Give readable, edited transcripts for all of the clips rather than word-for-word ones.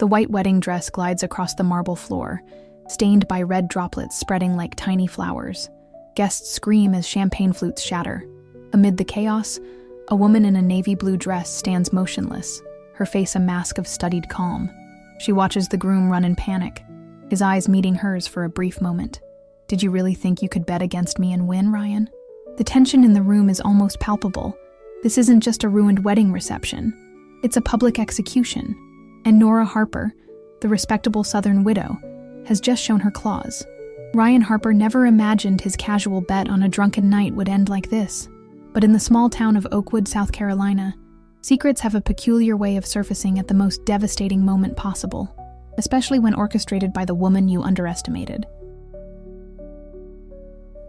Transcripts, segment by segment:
The white wedding dress glides across the marble floor, stained by red droplets spreading like tiny flowers. Guests scream as champagne flutes shatter. Amid the chaos, a woman in a navy blue dress stands motionless, her face a mask of studied calm. She watches the groom run in panic, his eyes meeting hers for a brief moment. "Did you really think you could bet against me and win, Ryan?" The tension in the room is almost palpable. This isn't just a ruined wedding reception. It's a public execution. And Nora Harper, the respectable Southern widow, has just shown her claws. Ryan Harper never imagined his casual bet on a drunken night would end like this. But in the small town of Oakwood, South Carolina, secrets have a peculiar way of surfacing at the most devastating moment possible, especially when orchestrated by the woman you underestimated.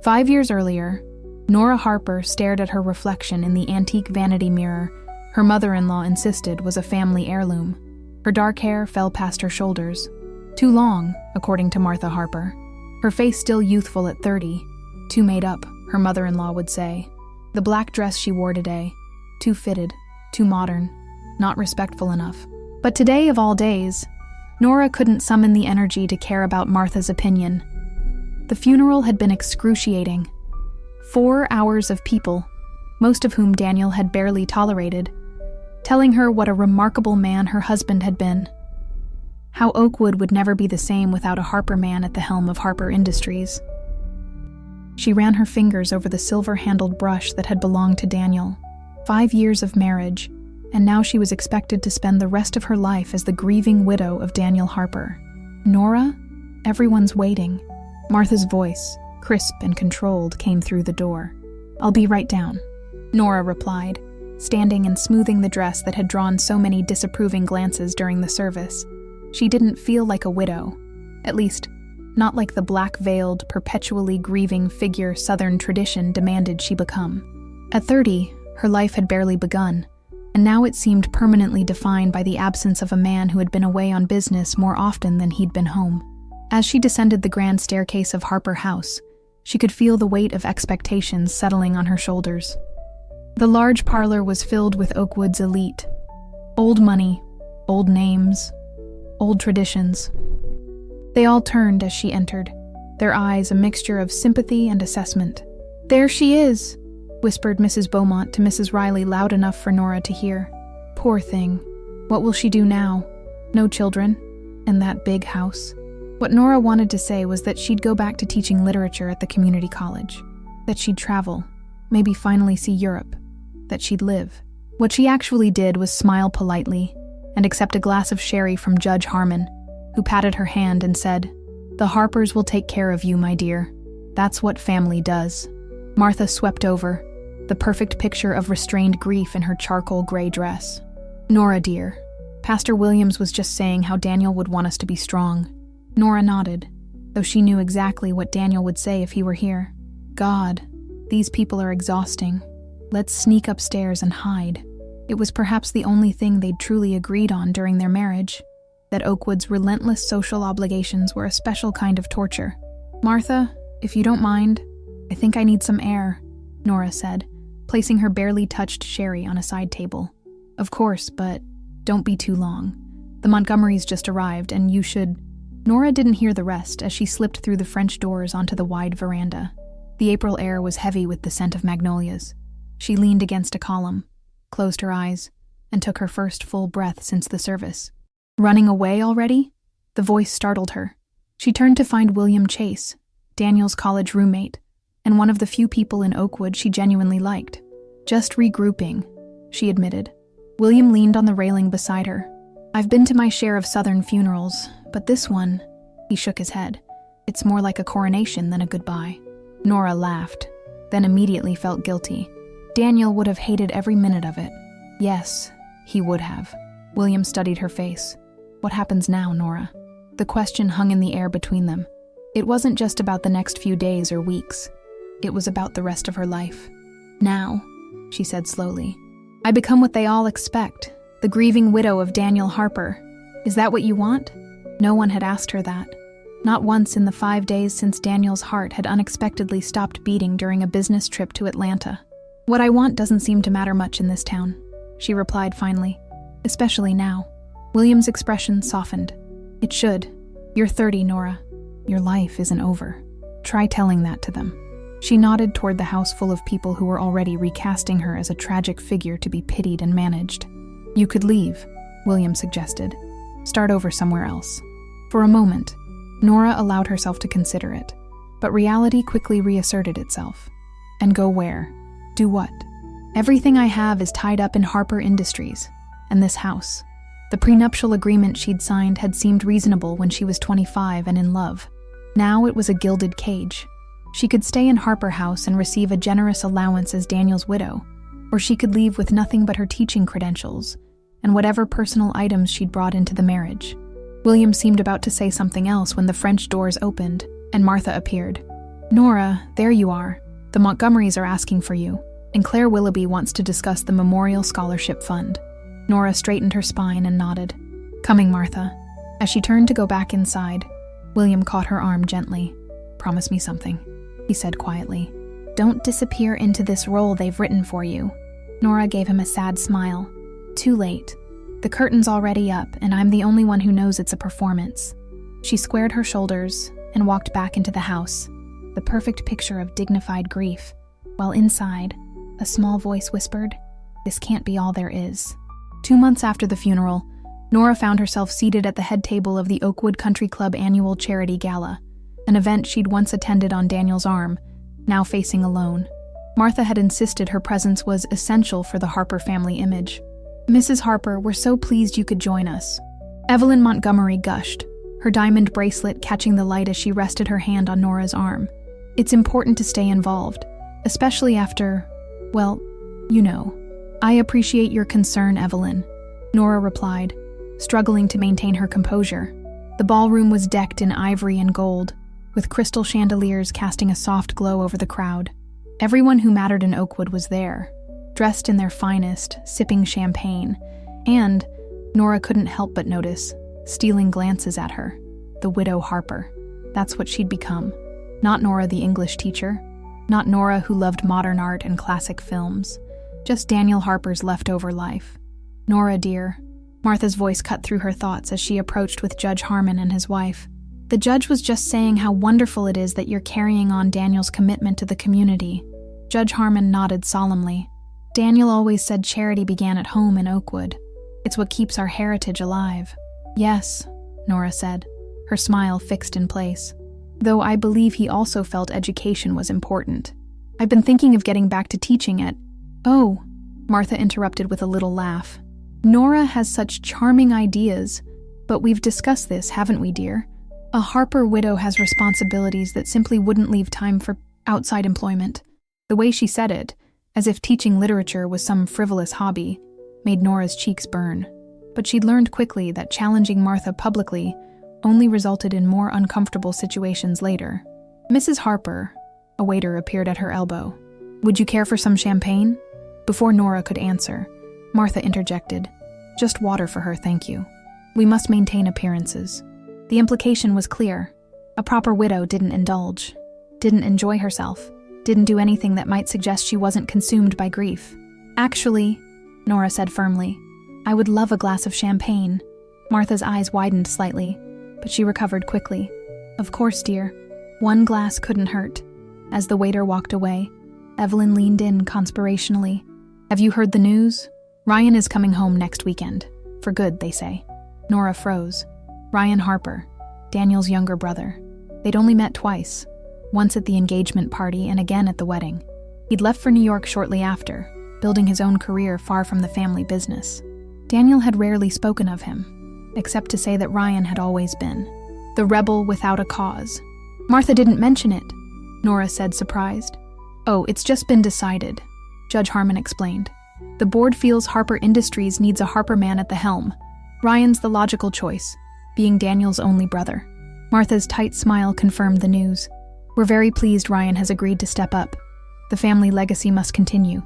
5 years earlier, Nora Harper stared at her reflection in the antique vanity mirror her mother-in-law insisted was a family heirloom. Her dark hair fell past her shoulders. Too long, according to Martha Harper. Her face still youthful at 30. Too made up, her mother-in-law would say. The black dress she wore today. Too fitted, too modern, not respectful enough. But today of all days, Nora couldn't summon the energy to care about Martha's opinion. The funeral had been excruciating. 4 hours of people, most of whom Daniel had barely tolerated, telling her what a remarkable man her husband had been. How Oakwood would never be the same without a Harper man at the helm of Harper Industries. She ran her fingers over the silver-handled brush that had belonged to Daniel. 5 years of marriage, and now she was expected to spend the rest of her life as the grieving widow of Daniel Harper. "Nora, everyone's waiting." Martha's voice, crisp and controlled, came through the door. "I'll be right down," Nora replied, standing and smoothing the dress that had drawn so many disapproving glances during the service. She didn't feel like a widow, at least, not like the black-veiled, perpetually grieving figure Southern tradition demanded she become. At 30, her life had barely begun, and now it seemed permanently defined by the absence of a man who had been away on business more often than he'd been home. As she descended the grand staircase of Harper House, she could feel the weight of expectations settling on her shoulders. The large parlor was filled with Oakwood's elite. Old money, old names, old traditions. They all turned as she entered, their eyes a mixture of sympathy and assessment. "There she is," whispered Mrs. Beaumont to Mrs. Riley loud enough for Nora to hear. "Poor thing. What will she do now? No children, and that big house." What Nora wanted to say was that she'd go back to teaching literature at the community college, that she'd travel, maybe finally see Europe, that she'd live. What she actually did was smile politely and accept a glass of sherry from Judge Harmon, who patted her hand and said, "The Harpers will take care of you, my dear. That's what family does." Martha swept over, the perfect picture of restrained grief in her charcoal gray dress. "Nora, dear, Pastor Williams was just saying how Daniel would want us to be strong." Nora nodded, though she knew exactly what Daniel would say if he were here. "God, these people are exhausting. Let's sneak upstairs and hide." It was perhaps the only thing they'd truly agreed on during their marriage, that Oakwood's relentless social obligations were a special kind of torture. "Martha, if you don't mind, I think I need some air," Nora said, placing her barely touched sherry on a side table. "Of course, but don't be too long. The Montgomerys just arrived, and you should—" Nora didn't hear the rest as she slipped through the French doors onto the wide veranda. The April air was heavy with the scent of magnolias. She leaned against a column, closed her eyes, and took her first full breath since the service. "Running away already?" The voice startled her. She turned to find William Chase, Daniel's college roommate, and one of the few people in Oakwood she genuinely liked. "Just regrouping," she admitted. William leaned on the railing beside her. "I've been to my share of Southern funerals, but this one," he shook his head. "It's more like a coronation than a goodbye." Nora laughed, then immediately felt guilty. Daniel would have hated every minute of it. Yes, he would have. William studied her face. "What happens now, Nora?" The question hung in the air between them. It wasn't just about the next few days or weeks. It was about the rest of her life. "Now," she said slowly, "I become what they all expect, the grieving widow of Daniel Harper. Is that what you want?" No one had asked her that. Not once in the 5 days since Daniel's heart had unexpectedly stopped beating during a business trip to Atlanta. "What I want doesn't seem to matter much in this town," she replied finally, "especially now. William's expression softened. It should. You're 30, Nora. Your life isn't over. Try telling that to them. She nodded toward the house full of people who were already recasting her as a tragic figure to be pitied and managed. You could leave, William suggested. Start over somewhere else. For a moment, Nora allowed herself to consider it, but reality quickly reasserted itself. And go where? Do what? Everything I have is tied up in Harper Industries, and this house. The prenuptial agreement she'd signed had seemed reasonable when she was 25 and in love. Now it was a gilded cage. She could stay in Harper House and receive a generous allowance as Daniel's widow, or she could leave with nothing but her teaching credentials and whatever personal items she'd brought into the marriage. William seemed about to say something else when the French doors opened and Martha appeared. Nora, there you are. The Montgomerys are asking for you, and Claire Willoughby wants to discuss the Memorial Scholarship Fund. Nora straightened her spine and nodded. Coming, Martha. As she turned to go back inside, William caught her arm gently. Promise me something, he said quietly. Don't disappear into this role they've written for you. Nora gave him a sad smile. Too late. The curtain's already up, and I'm the only one who knows it's a performance. She squared her shoulders and walked back into the house, the perfect picture of dignified grief, while inside, a small voice whispered, "This can't be all there is." 2 months after the funeral, Nora found herself seated at the head table of the Oakwood Country Club annual charity gala, an event she'd once attended on Daniel's arm, now facing alone. Martha had insisted her presence was essential for the Harper family image. Mrs. Harper, we're so pleased you could join us. Evelyn Montgomery gushed, her diamond bracelet catching the light as she rested her hand on Nora's arm. It's important to stay involved, especially after, well, you know. I appreciate your concern, Evelyn, Nora replied, struggling to maintain her composure. The ballroom was decked in ivory and gold, with crystal chandeliers casting a soft glow over the crowd. Everyone who mattered in Oakwood was there, dressed in their finest, sipping champagne, and, Nora couldn't help but notice, stealing glances at her. The widow Harper. That's what she'd become. Not Nora the English teacher, not Nora who loved modern art and classic films, just Daniel Harper's leftover life. Nora, dear. Martha's voice cut through her thoughts as she approached with Judge Harmon and his wife. The judge was just saying how wonderful it is that you're carrying on Daniel's commitment to the community. Judge Harmon nodded solemnly. Daniel always said charity began at home in Oakwood. It's what keeps our heritage alive. Yes, Nora said, her smile fixed in place. Though I believe he also felt education was important. I've been thinking of getting back to teaching at... Oh, Martha interrupted with a little laugh. Nora has such charming ideas, but we've discussed this, haven't we, dear? A Harper widow has responsibilities that simply wouldn't leave time for outside employment. The way she said it, as if teaching literature was some frivolous hobby, made Nora's cheeks burn. But she'd learned quickly that challenging Martha publicly only resulted in more uncomfortable situations later. Mrs. Harper, a waiter appeared at her elbow. Would you care for some champagne? Before Nora could answer, Martha interjected. Just water for her, thank you. We must maintain appearances. The implication was clear. A proper widow didn't indulge, didn't enjoy herself, didn't do anything that might suggest she wasn't consumed by grief. Actually, Nora said firmly, I would love a glass of champagne. Martha's eyes widened slightly, but she recovered quickly. Of course, dear. One glass couldn't hurt. As the waiter walked away, Evelyn leaned in conspirationally. Have you heard the news? Ryan is coming home next weekend. For good, they say. Nora froze. Ryan Harper, Daniel's younger brother. They'd only met twice, once at the engagement party and again at the wedding. He'd left for New York shortly after, building his own career far from the family business. Daniel had rarely spoken of him, except to say that Ryan had always been the rebel without a cause. Martha didn't mention it, Nora said, surprised. Oh, it's just been decided, Judge Harmon explained. The board feels Harper Industries needs a Harper man at the helm. Ryan's the logical choice, being Daniel's only brother. Martha's tight smile confirmed the news. We're very pleased Ryan has agreed to step up. The family legacy must continue.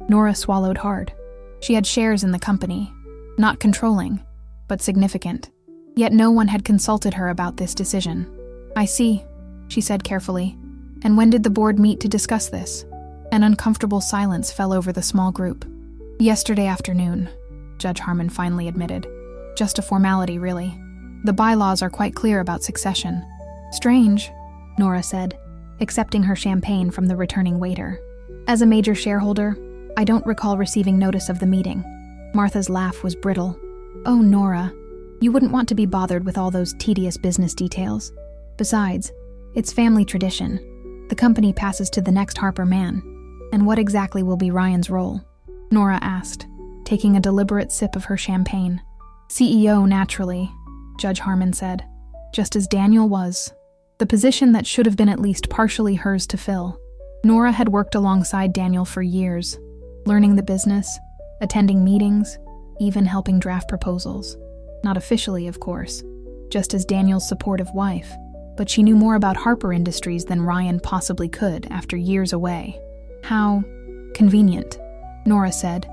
Nora swallowed hard. She had shares in the company, not controlling, but significant. Yet no one had consulted her about this decision. I see, she said carefully. And when did the board meet to discuss this? An uncomfortable silence fell over the small group. Yesterday afternoon, Judge Harmon finally admitted. Just a formality, really. The bylaws are quite clear about succession. Strange, Nora said, accepting her champagne from the returning waiter. As a major shareholder, I don't recall receiving notice of the meeting. Martha's laugh was brittle. Oh, Nora, you wouldn't want to be bothered with all those tedious business details. Besides, it's family tradition. The company passes to the next Harper man. And what exactly will be Ryan's role? Nora asked, taking a deliberate sip of her champagne. CEO, naturally, Judge Harmon said, just as Daniel was. The position that should have been at least partially hers to fill. Nora had worked alongside Daniel for years, learning the business, attending meetings, even helping draft proposals. Not officially, of course, just as Daniel's supportive wife, but she knew more about Harper Industries than Ryan possibly could after years away. How convenient, Nora said,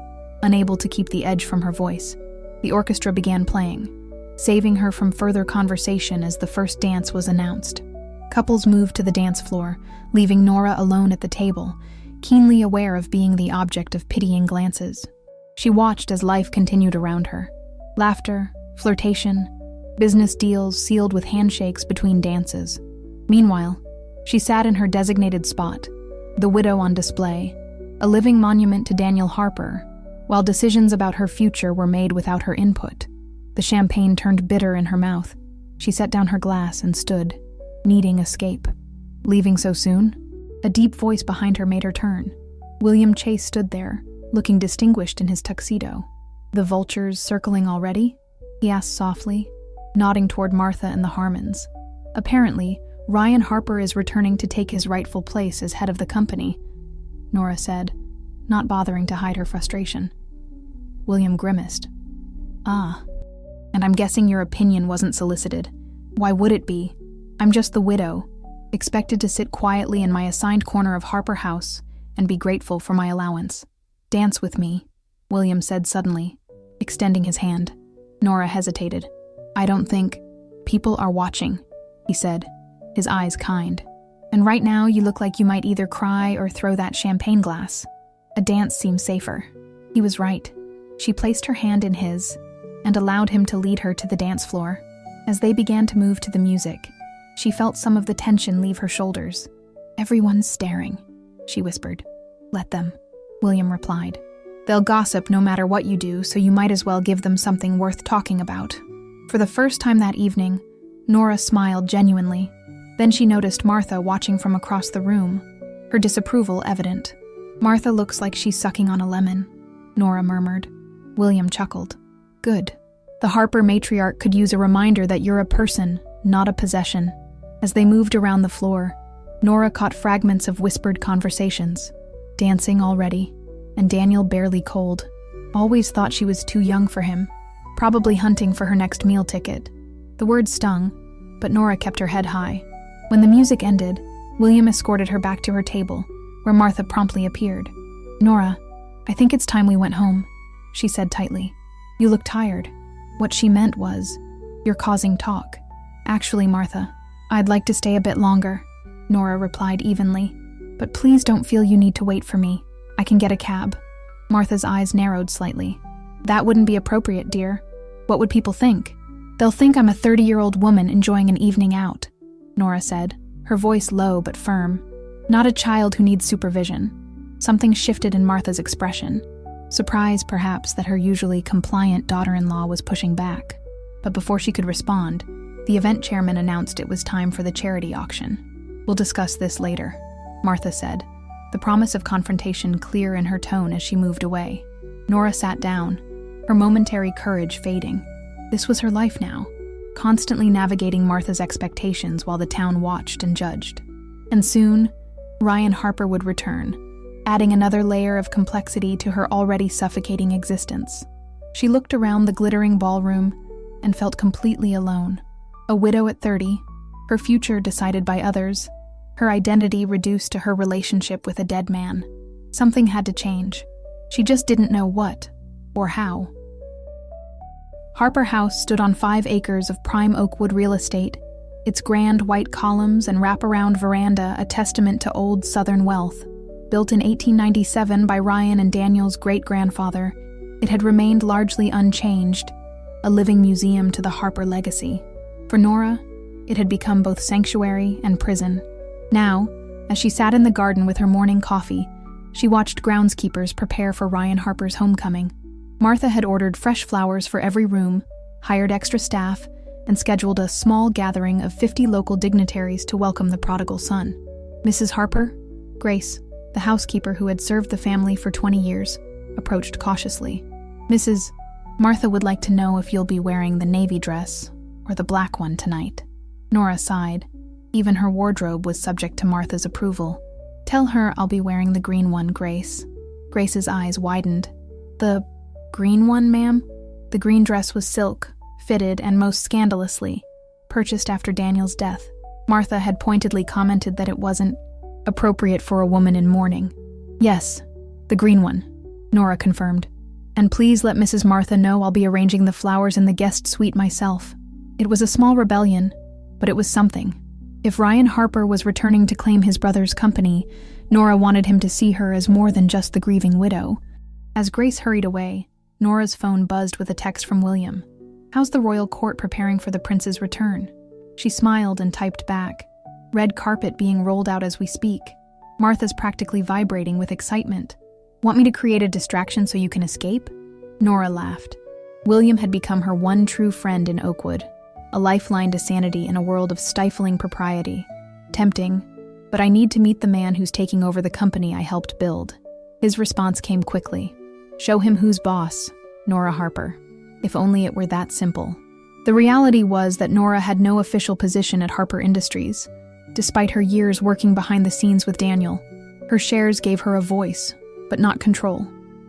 unable to keep the edge from her voice. The orchestra began playing, saving her from further conversation as the first dance was announced. Couples moved to the dance floor, leaving Nora alone at the table, keenly aware of being the object of pitying glances. She watched as life continued around her. Laughter, flirtation, business deals sealed with handshakes between dances. Meanwhile, she sat in her designated spot, the widow on display, a living monument to Daniel Harper, while decisions about her future were made without her input. The champagne turned bitter in her mouth. She set down her glass and stood, needing escape. Leaving so soon? A deep voice behind her made her turn. William Chase stood there, looking distinguished in his tuxedo. The vultures circling already? He asked softly, nodding toward Martha and the Harmons. Apparently, Ryan Harper is returning to take his rightful place as head of the company, Nora said, not bothering to hide her frustration. William grimaced. Ah, and I'm guessing your opinion wasn't solicited. Why would it be? I'm just the widow, expected to sit quietly in my assigned corner of Harper House and be grateful for my allowance. Dance with me, William said suddenly, extending his hand. Nora hesitated. I don't think people are watching, he said, his eyes kind. And right now you look like you might either cry or throw that champagne glass. A dance seems safer. He was right. She placed her hand in his and allowed him to lead her to the dance floor. As they began to move to the music, she felt some of the tension leave her shoulders. Everyone's staring, she whispered. Let them, William replied. They'll gossip no matter what you do, so you might as well give them something worth talking about. For the first time that evening, Nora smiled genuinely. Then she noticed Martha watching from across the room, her disapproval evident. Martha looks like she's sucking on a lemon, Nora murmured. William chuckled. Good. The Harper matriarch could use a reminder that you're a person, not a possession. As they moved around the floor, Nora caught fragments of whispered conversations. Dancing already, and Daniel barely cold. Always thought she was too young for him, probably hunting for her next meal ticket. The words stung, but Nora kept her head high. When the music ended, William escorted her back to her table, where Martha promptly appeared. Nora, I think it's time we went home, she said tightly. You look tired. What she meant was, you're causing talk. Actually, Martha, I'd like to stay a bit longer, Nora replied evenly. But please don't feel you need to wait for me. I can get a cab. Martha's eyes narrowed slightly. That wouldn't be appropriate, dear. What would people think? They'll think I'm a 30-year-old woman enjoying an evening out, Nora said, her voice low but firm. Not a child who needs supervision. Something shifted in Martha's expression. Surprise, perhaps, that her usually compliant daughter-in-law was pushing back. But before she could respond, the event chairman announced it was time for the charity auction. We'll discuss this later, Martha said, the promise of confrontation clear in her tone as she moved away. Nora sat down, her momentary courage fading. This was her life now, constantly navigating Martha's expectations while the town watched and judged. And soon, Ryan Harper would return, adding another layer of complexity to her already suffocating existence. She looked around the glittering ballroom and felt completely alone. A widow at 30, her future decided by others, her identity reduced to her relationship with a dead man. Something had to change. She just didn't know what or how. Harper House stood on 5 acres of prime Oakwood real estate, its grand white columns and wraparound veranda a testament to old Southern wealth. Built in 1897 by Ryan and Daniel's great-grandfather, it had remained largely unchanged, a living museum to the Harper legacy. For Nora, it had become both sanctuary and prison. Now, as she sat in the garden with her morning coffee, she watched groundskeepers prepare for Ryan Harper's homecoming. Martha had ordered fresh flowers for every room, hired extra staff, and scheduled a small gathering of 50 local dignitaries to welcome the prodigal son. Mrs. Harper, Grace, the housekeeper who had served the family for 20 years, approached cautiously. Mrs. Martha would like to know if you'll be wearing the navy dress or the black one tonight. Nora sighed. Even her wardrobe was subject to Martha's approval. Tell her I'll be wearing the green one, Grace. Grace's eyes widened. The green one, ma'am? The green dress was silk, fitted, and most scandalously, purchased after Daniel's death. Martha had pointedly commented that it wasn't appropriate for a woman in mourning. Yes, the green one, Nora confirmed. And please let Mrs. Martha know I'll be arranging the flowers in the guest suite myself. It was a small rebellion, but it was something. If Ryan Harper was returning to claim his brother's company, Nora wanted him to see her as more than just the grieving widow. As Grace hurried away, Nora's phone buzzed with a text from William. "How's the royal court preparing for the prince's return?" She smiled and typed back. "Red carpet being rolled out as we speak. Martha's practically vibrating with excitement. Want me to create a distraction so you can escape?" Nora laughed. William had become her one true friend in Oakwood, a lifeline to sanity in a world of stifling propriety. Tempting, but I need to meet the man who's taking over the company I helped build. His response came quickly. "Show him who's boss, Nora Harper." If only it were that simple. The reality was that Nora had no official position at Harper Industries. Despite her years working behind the scenes with Daniel, her shares gave her a voice, but not control.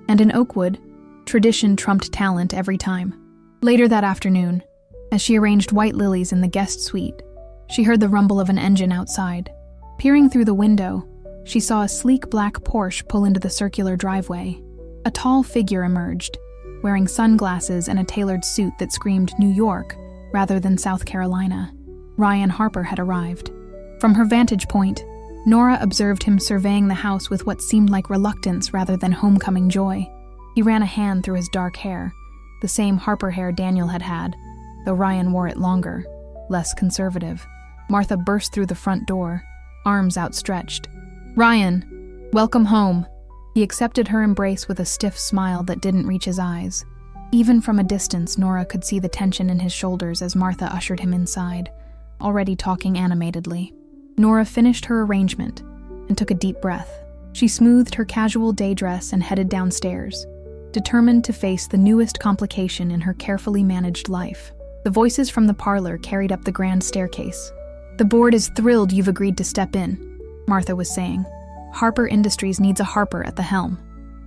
And in Oakwood, tradition trumped talent every time. Later that afternoon, as she arranged white lilies in the guest suite, she heard the rumble of an engine outside. Peering through the window, she saw a sleek black Porsche pull into the circular driveway. A tall figure emerged, wearing sunglasses and a tailored suit that screamed New York rather than South Carolina. Ryan Harper had arrived. From her vantage point, Nora observed him surveying the house with what seemed like reluctance rather than homecoming joy. He ran a hand through his dark hair, the same Harper hair Daniel had had, though Ryan wore it longer, less conservative. Martha burst through the front door, arms outstretched. "Ryan, welcome home." He accepted her embrace with a stiff smile that didn't reach his eyes. Even from a distance, Nora could see the tension in his shoulders as Martha ushered him inside, already talking animatedly. Nora finished her arrangement and took a deep breath. She smoothed her casual day dress and headed downstairs, determined to face the newest complication in her carefully managed life. The voices from the parlor carried up the grand staircase. "The board is thrilled you've agreed to step in," Martha was saying. "Harper Industries needs a Harper at the helm."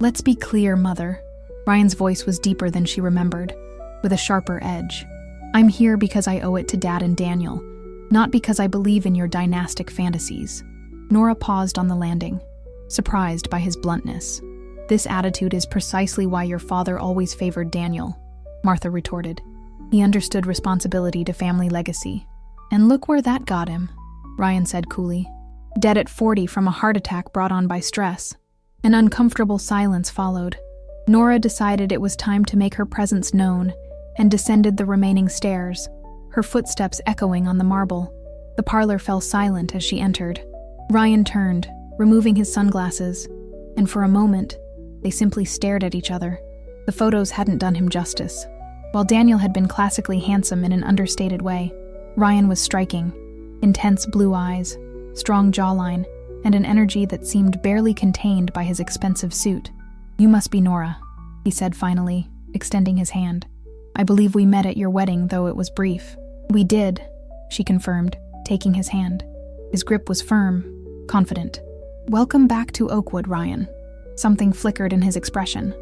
"Let's be clear, Mother." Ryan's voice was deeper than she remembered, with a sharper edge. "I'm here because I owe it to Dad and Daniel, not because I believe in your dynastic fantasies." Nora paused on the landing, surprised by his bluntness. "This attitude is precisely why your father always favored Daniel," Martha retorted. "He understood responsibility to family legacy. And look where that got him," Ryan said coolly. "Dead at 40 from a heart attack brought on by stress." An uncomfortable silence followed. Nora decided it was time to make her presence known and descended the remaining stairs, her footsteps echoing on the marble. The parlor fell silent as she entered. Ryan turned, removing his sunglasses, and for a moment, they simply stared at each other. The photos hadn't done him justice. While Daniel had been classically handsome in an understated way, Ryan was striking. Intense blue eyes, strong jawline, and an energy that seemed barely contained by his expensive suit. "You must be Nora," he said finally, extending his hand. "I believe we met at your wedding, though it was brief." "We did," she confirmed, taking his hand. His grip was firm, confident. "Welcome back to Oakwood, Ryan." Something flickered in his expression.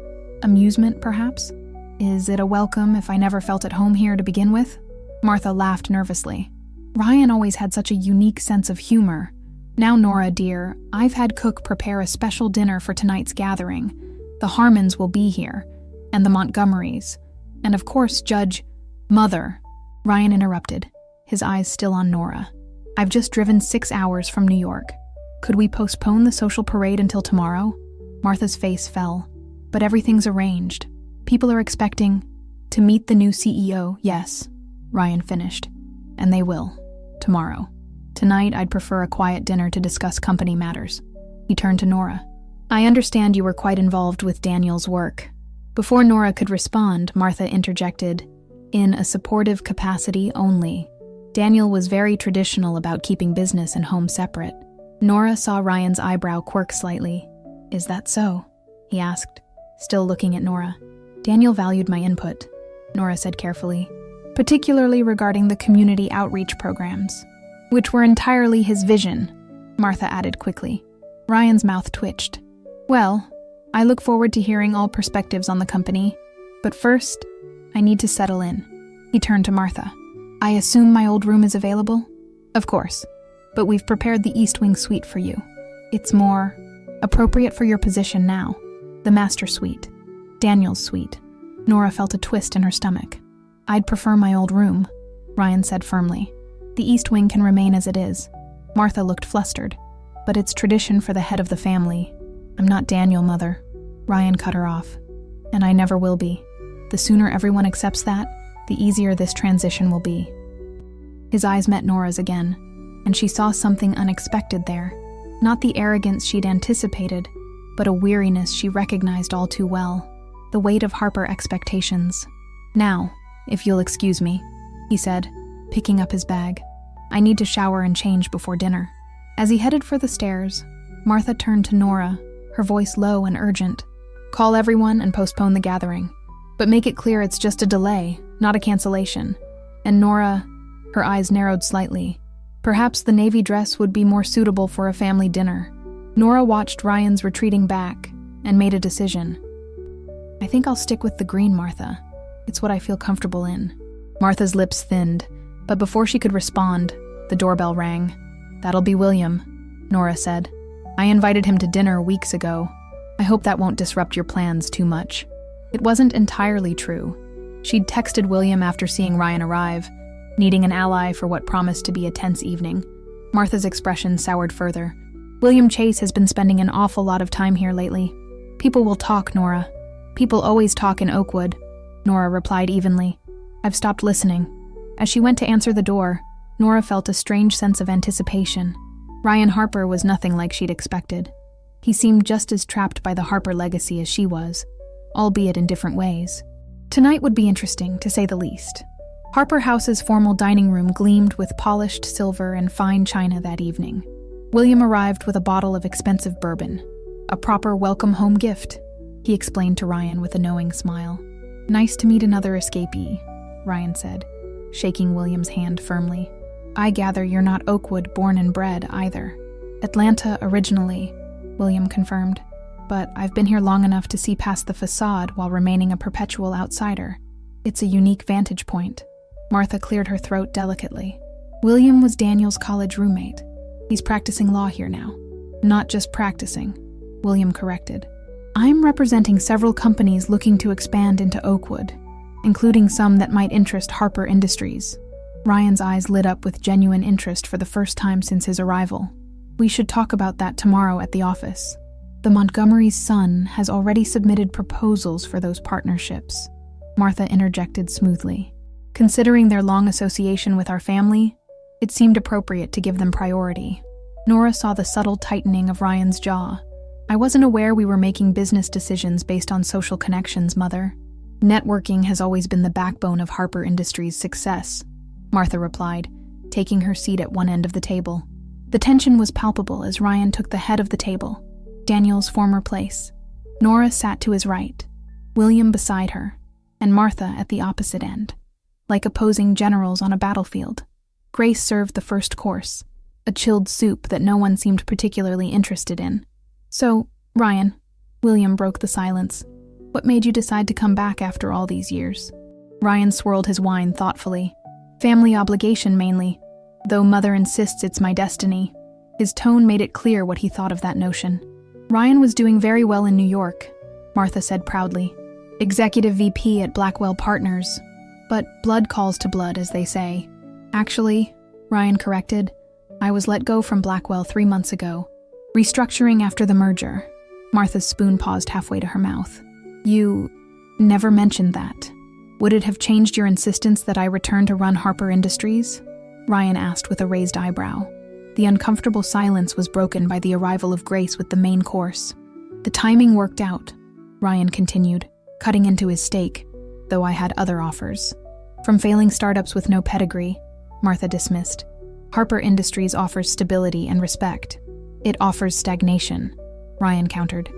Amusement, perhaps? "Is it a welcome if I never felt at home here to begin with?" Martha laughed nervously. Ryan always had such a unique sense of humor. "Now, Nora, dear, I've had Cook prepare a special dinner for tonight's gathering. The Harmons will be here, and the Montgomerys, and of course Judge..." "Mother," Ryan interrupted, his eyes still on Nora. "I've just driven 6 hours from New York. Could we postpone the social parade until tomorrow?" Martha's face fell. "But everything's arranged. People are expecting..." To meet the new CEO, yes, Ryan finished. And they will. Tomorrow. Tonight, I'd prefer a quiet dinner to discuss company matters. He turned to Nora. I understand you were quite involved with Daniel's work. Before Nora could respond, Martha interjected, in a supportive capacity only. Daniel was very traditional about keeping business and home separate. Nora saw Ryan's eyebrow quirk slightly. Is that so? He asked, still looking at Nora. Daniel valued my input, Nora said carefully, particularly regarding the community outreach programs, which were entirely his vision, Martha added quickly. Ryan's mouth twitched. Well, I look forward to hearing all perspectives on the company, but first, I need to settle in. He turned to Martha. I assume my old room is available? Of course, but we've prepared the East Wing suite for you. It's more appropriate for your position now. The master suite. Daniel's suite. Nora felt a twist in her stomach. I'd prefer my old room, Ryan said firmly. The East Wing can remain as it is. Martha looked flustered. But it's tradition for the head of the family. I'm not Daniel, Mother. Ryan cut her off. And I never will be. The sooner everyone accepts that, the easier this transition will be. His eyes met Nora's again, and she saw something unexpected there. Not the arrogance she'd anticipated, but a weariness she recognized all too well. The weight of Harper expectations. Now, if you'll excuse me, he said, picking up his bag. I need to shower and change before dinner. As he headed for the stairs, Martha turned to Nora, her voice low and urgent. Call everyone and postpone the gathering. But make it clear it's just a delay, not a cancellation. And Nora, her eyes narrowed slightly. Perhaps the navy dress would be more suitable for a family dinner. Nora watched Ryan's retreating back and made a decision. I think I'll stick with the green, Martha. It's what I feel comfortable in. Martha's lips thinned, but before she could respond, the doorbell rang. That'll be William, Nora said. I invited him to dinner weeks ago. I hope that won't disrupt your plans too much. It wasn't entirely true. She'd texted William after seeing Ryan arrive, needing an ally for what promised to be a tense evening. Martha's expression soured further. William Chase has been spending an awful lot of time here lately. People will talk, Nora. People always talk in Oakwood, Nora replied evenly. I've stopped listening. As she went to answer the door, Nora felt a strange sense of anticipation. Ryan Harper was nothing like she'd expected. He seemed just as trapped by the Harper legacy as she was, albeit in different ways. Tonight would be interesting, to say the least. Harper House's formal dining room gleamed with polished silver and fine china that evening. William arrived with a bottle of expensive bourbon. A proper welcome home gift, he explained to Ryan with a knowing smile. Nice to meet another escapee, Ryan said, shaking William's hand firmly. I gather you're not Oakwood born and bred either. Atlanta originally, William confirmed. But I've been here long enough to see past the façade while remaining a perpetual outsider. It's a unique vantage point. Martha cleared her throat delicately. William was Daniel's college roommate. He's practicing law here now. Not just practicing, William corrected. I'm representing several companies looking to expand into Oakwood, including some that might interest Harper Industries. Ryan's eyes lit up with genuine interest for the first time since his arrival. We should talk about that tomorrow at the office. The Montgomery Sun has already submitted proposals for those partnerships, Martha interjected smoothly. Considering their long association with our family, it seemed appropriate to give them priority. Nora saw the subtle tightening of Ryan's jaw. I wasn't aware we were making business decisions based on social connections, Mother. Networking has always been the backbone of Harper Industries' success, Martha replied, taking her seat at one end of the table. The tension was palpable as Ryan took the head of the table, Daniel's former place. Nora sat to his right, William beside her, and Martha at the opposite end. Like opposing generals on a battlefield. Grace served the first course, a chilled soup that no one seemed particularly interested in. So, Ryan, William broke the silence. What made you decide to come back after all these years? Ryan swirled his wine thoughtfully. Family obligation mainly, though Mother insists it's my destiny. His tone made it clear what he thought of that notion. Ryan was doing very well in New York, Martha said proudly. Executive VP at Blackwell Partners. But blood calls to blood, as they say. Actually, Ryan corrected, I was let go from Blackwell 3 months ago. Restructuring after the merger. Martha's spoon paused halfway to her mouth. You never mentioned that, Would it have changed your insistence that I return to run Harper Industries? Ryan asked with a raised eyebrow. The uncomfortable silence was broken by the arrival of Grace with the main course. The timing worked out, Ryan continued, cutting into his steak, though I had other offers. From failing startups with no pedigree, Martha dismissed. Harper Industries offers stability and respect. It offers stagnation, Ryan countered.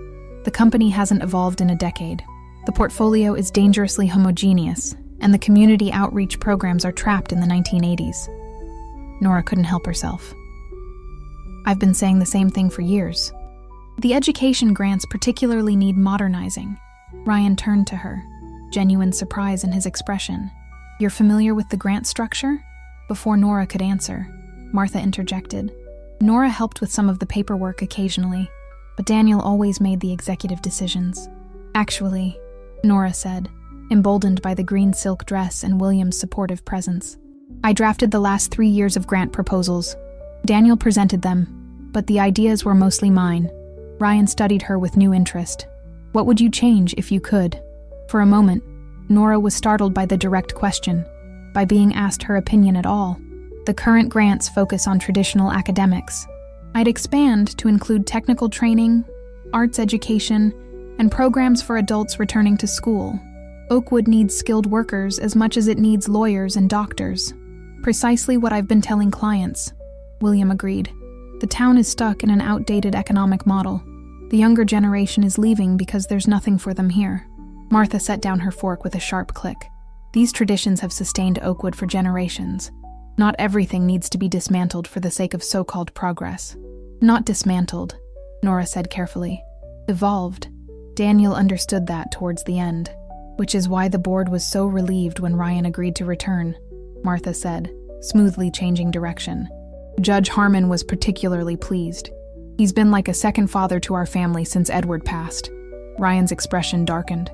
The company hasn't evolved in a decade. The portfolio is dangerously homogeneous, and the community outreach programs are trapped in the 1980s. Nora couldn't help herself. I've been saying the same thing for years. The education grants particularly need modernizing. Ryan turned to her, genuine surprise in his expression. You're familiar with the grant structure? Before Nora could answer, Martha interjected. Nora helped with some of the paperwork occasionally, but Daniel always made the executive decisions. Actually, Nora said, emboldened by the green silk dress and William's supportive presence. I drafted the last 3 years of grant proposals. Daniel presented them, but the ideas were mostly mine. Ryan studied her with new interest. What would you change if you could? For a moment, Nora was startled by the direct question, by being asked her opinion at all. The current grants focus on traditional academics. I'd expand to include technical training, arts education, and programs for adults returning to school. Oakwood needs skilled workers as much as it needs lawyers and doctors. Precisely what I've been telling clients, William agreed. The town is stuck in an outdated economic model. The younger generation is leaving because there's nothing for them here. Martha set down her fork with a sharp click. These traditions have sustained Oakwood for generations. Not everything needs to be dismantled for the sake of so-called progress. Not dismantled, Nora said carefully. Evolved. Daniel understood that towards the end, which is why the board was so relieved when Ryan agreed to return, Martha said, smoothly changing direction. Judge Harmon was particularly pleased. He's been like a second father to our family since Edward passed. Ryan's expression darkened.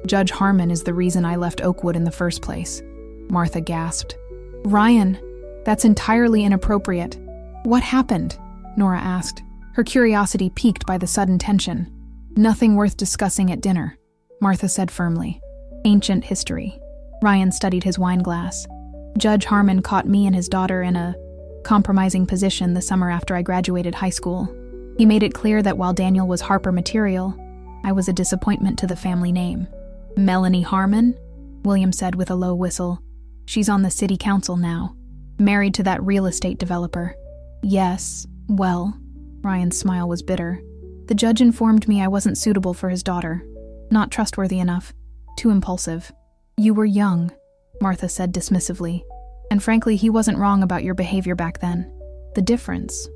Judge Harmon is the reason I left Oakwood in the first place, Martha gasped. Ryan, that's entirely inappropriate. What happened? Nora asked, her curiosity piqued by the sudden tension. Nothing worth discussing at dinner, Martha said firmly. Ancient history. Ryan studied his wineglass. Judge Harmon caught me and his daughter in a compromising position the summer after I graduated high school. He made it clear that while Daniel was Harper material, I was a disappointment to the family name. Melanie Harmon? William said with a low whistle. She's on the city council now, married to that real estate developer. Yes, well, Ryan's smile was bitter. The judge informed me I wasn't suitable for his daughter. Not trustworthy enough. Too impulsive. You were young, Martha said dismissively. And frankly, he wasn't wrong about your behavior back then. The difference,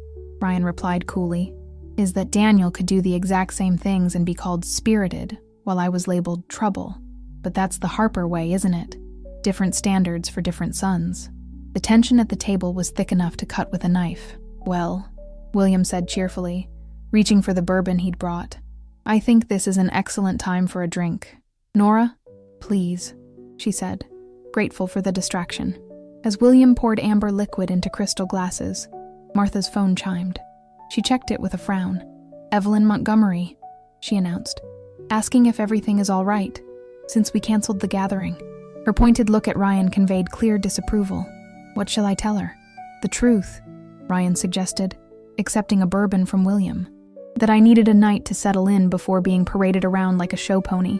Ryan replied coolly, is that Daniel could do the exact same things and be called spirited, while I was labeled trouble. But that's the Harper way, isn't it? Different standards for different sons. The tension at the table was thick enough to cut with a knife. Well, William said cheerfully, reaching for the bourbon he'd brought. I think this is an excellent time for a drink. Nora, please, she said, grateful for the distraction. As William poured amber liquid into crystal glasses, Martha's phone chimed. She checked it with a frown. Evelyn Montgomery, she announced, asking if everything is all right, since we canceled the gathering. Her pointed look at Ryan conveyed clear disapproval. What shall I tell her? The truth, Ryan suggested, accepting a bourbon from William. That I needed a night to settle in before being paraded around like a show pony.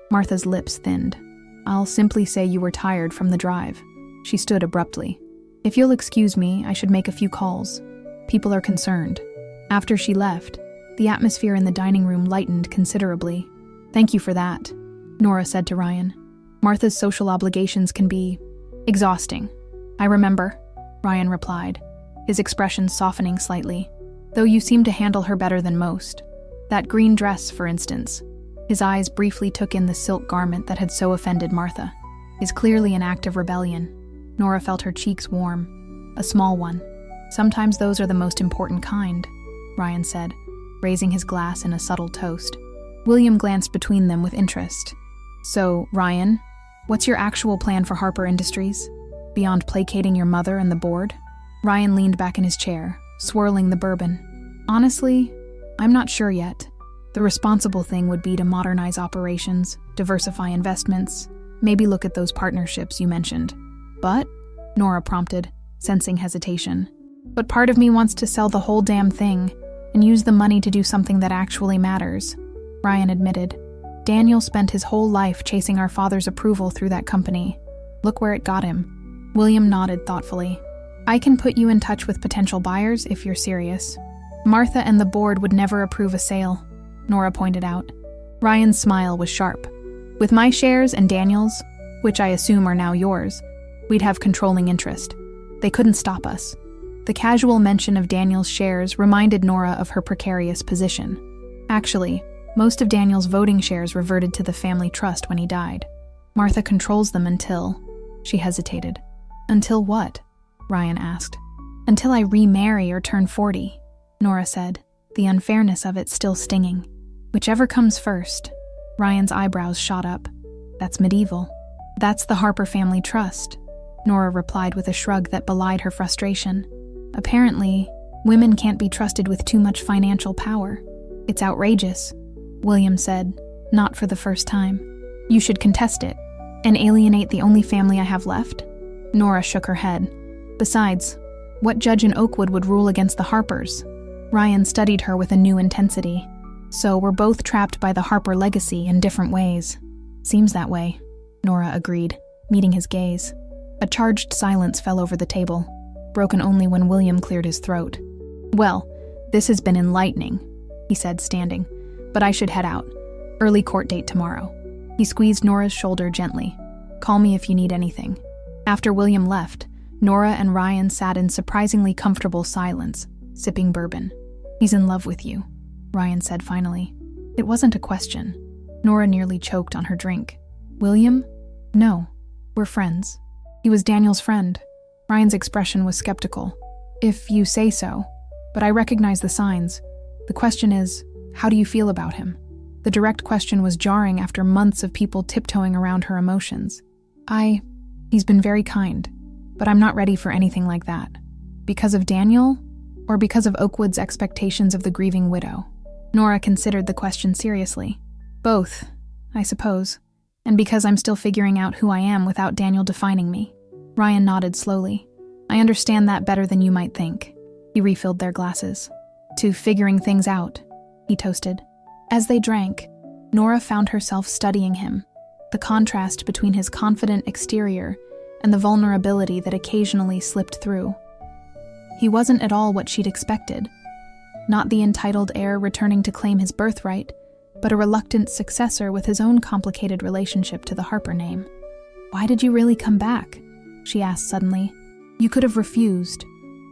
Martha's lips thinned. I'll simply say you were tired from the drive. She stood abruptly. If you'll excuse me, I should make a few calls. People are concerned. After she left, the atmosphere in the dining room lightened considerably. Thank you for that, Nora said to Ryan. Martha's social obligations can be exhausting. I remember, Ryan replied, his expression softening slightly. Though you seem to handle her better than most. That green dress, for instance. His eyes briefly took in the silk garment that had so offended Martha. Is clearly an act of rebellion. Nora felt her cheeks warm. A small one. Sometimes those are the most important kind, Ryan said, raising his glass in a subtle toast. William glanced between them with interest. So, Ryan, what's your actual plan for Harper Industries? Beyond placating your mother and the board? Ryan leaned back in his chair, swirling the bourbon. Honestly, I'm not sure yet. The responsible thing would be to modernize operations, diversify investments, maybe look at those partnerships you mentioned. But, Nora prompted, sensing hesitation. But part of me wants to sell the whole damn thing and use the money to do something that actually matters, Ryan admitted. Daniel spent his whole life chasing our father's approval through that company. Look where it got him. William nodded thoughtfully. I can put you in touch with potential buyers if you're serious. Martha and the board would never approve a sale, Nora pointed out. Ryan's smile was sharp. With my shares and Daniel's, which I assume are now yours, we'd have controlling interest. They couldn't stop us. The casual mention of Daniel's shares reminded Nora of her precarious position. Actually, most of Daniel's voting shares reverted to the family trust when he died. Martha controls them until... She hesitated. Until what? Ryan asked. Until I remarry or turn 40, Nora said, the unfairness of it still stinging. Whichever comes first. Ryan's eyebrows shot up. That's medieval. That's the Harper family trust, Nora replied with a shrug that belied her frustration. Apparently, women can't be trusted with too much financial power. It's outrageous, William said, not for the first time. You should contest it and alienate the only family I have left? Nora shook her head. Besides, what judge in Oakwood would rule against the Harpers? Ryan studied her with a new intensity. So we're both trapped by the Harper legacy in different ways. Seems that way, Nora agreed, meeting his gaze. A charged silence fell over the table, broken only when William cleared his throat. Well, this has been enlightening, he said, standing, but I should head out. Early court date tomorrow. He squeezed Nora's shoulder gently. Call me if you need anything. After William left, Nora and Ryan sat in surprisingly comfortable silence, sipping bourbon. He's in love with you, Ryan said finally. It wasn't a question. Nora nearly choked on her drink. William? No, we're friends. He was Daniel's friend. Ryan's expression was skeptical. If you say so, but I recognize the signs. The question is, how do you feel about him? The direct question was jarring after months of people tiptoeing around her emotions. He's been very kind, but I'm not ready for anything like that. Because of Daniel, or because of Oakwood's expectations of the grieving widow? Nora considered the question seriously. Both, I suppose, and because I'm still figuring out who I am without Daniel defining me. Ryan nodded slowly. I understand that better than you might think. He refilled their glasses. To figuring things out, he toasted. As they drank, Nora found herself studying him, the contrast between his confident exterior and the vulnerability that occasionally slipped through. He wasn't at all what she'd expected. Not the entitled heir returning to claim his birthright, but a reluctant successor with his own complicated relationship to the Harper name. Why did you really come back? She asked suddenly. You could have refused.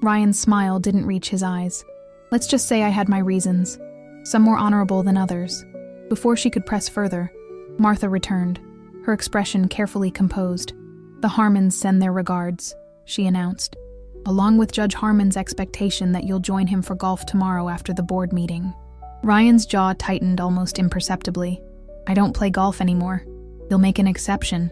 Ryan's smile didn't reach his eyes. Let's just say I had my reasons, some more honorable than others. Before she could press further, Martha returned, her expression carefully composed. The Harmons send their regards, she announced, along with Judge Harmon's expectation that you'll join him for golf tomorrow after the board meeting. Ryan's jaw tightened almost imperceptibly. I don't play golf anymore. You'll make an exception,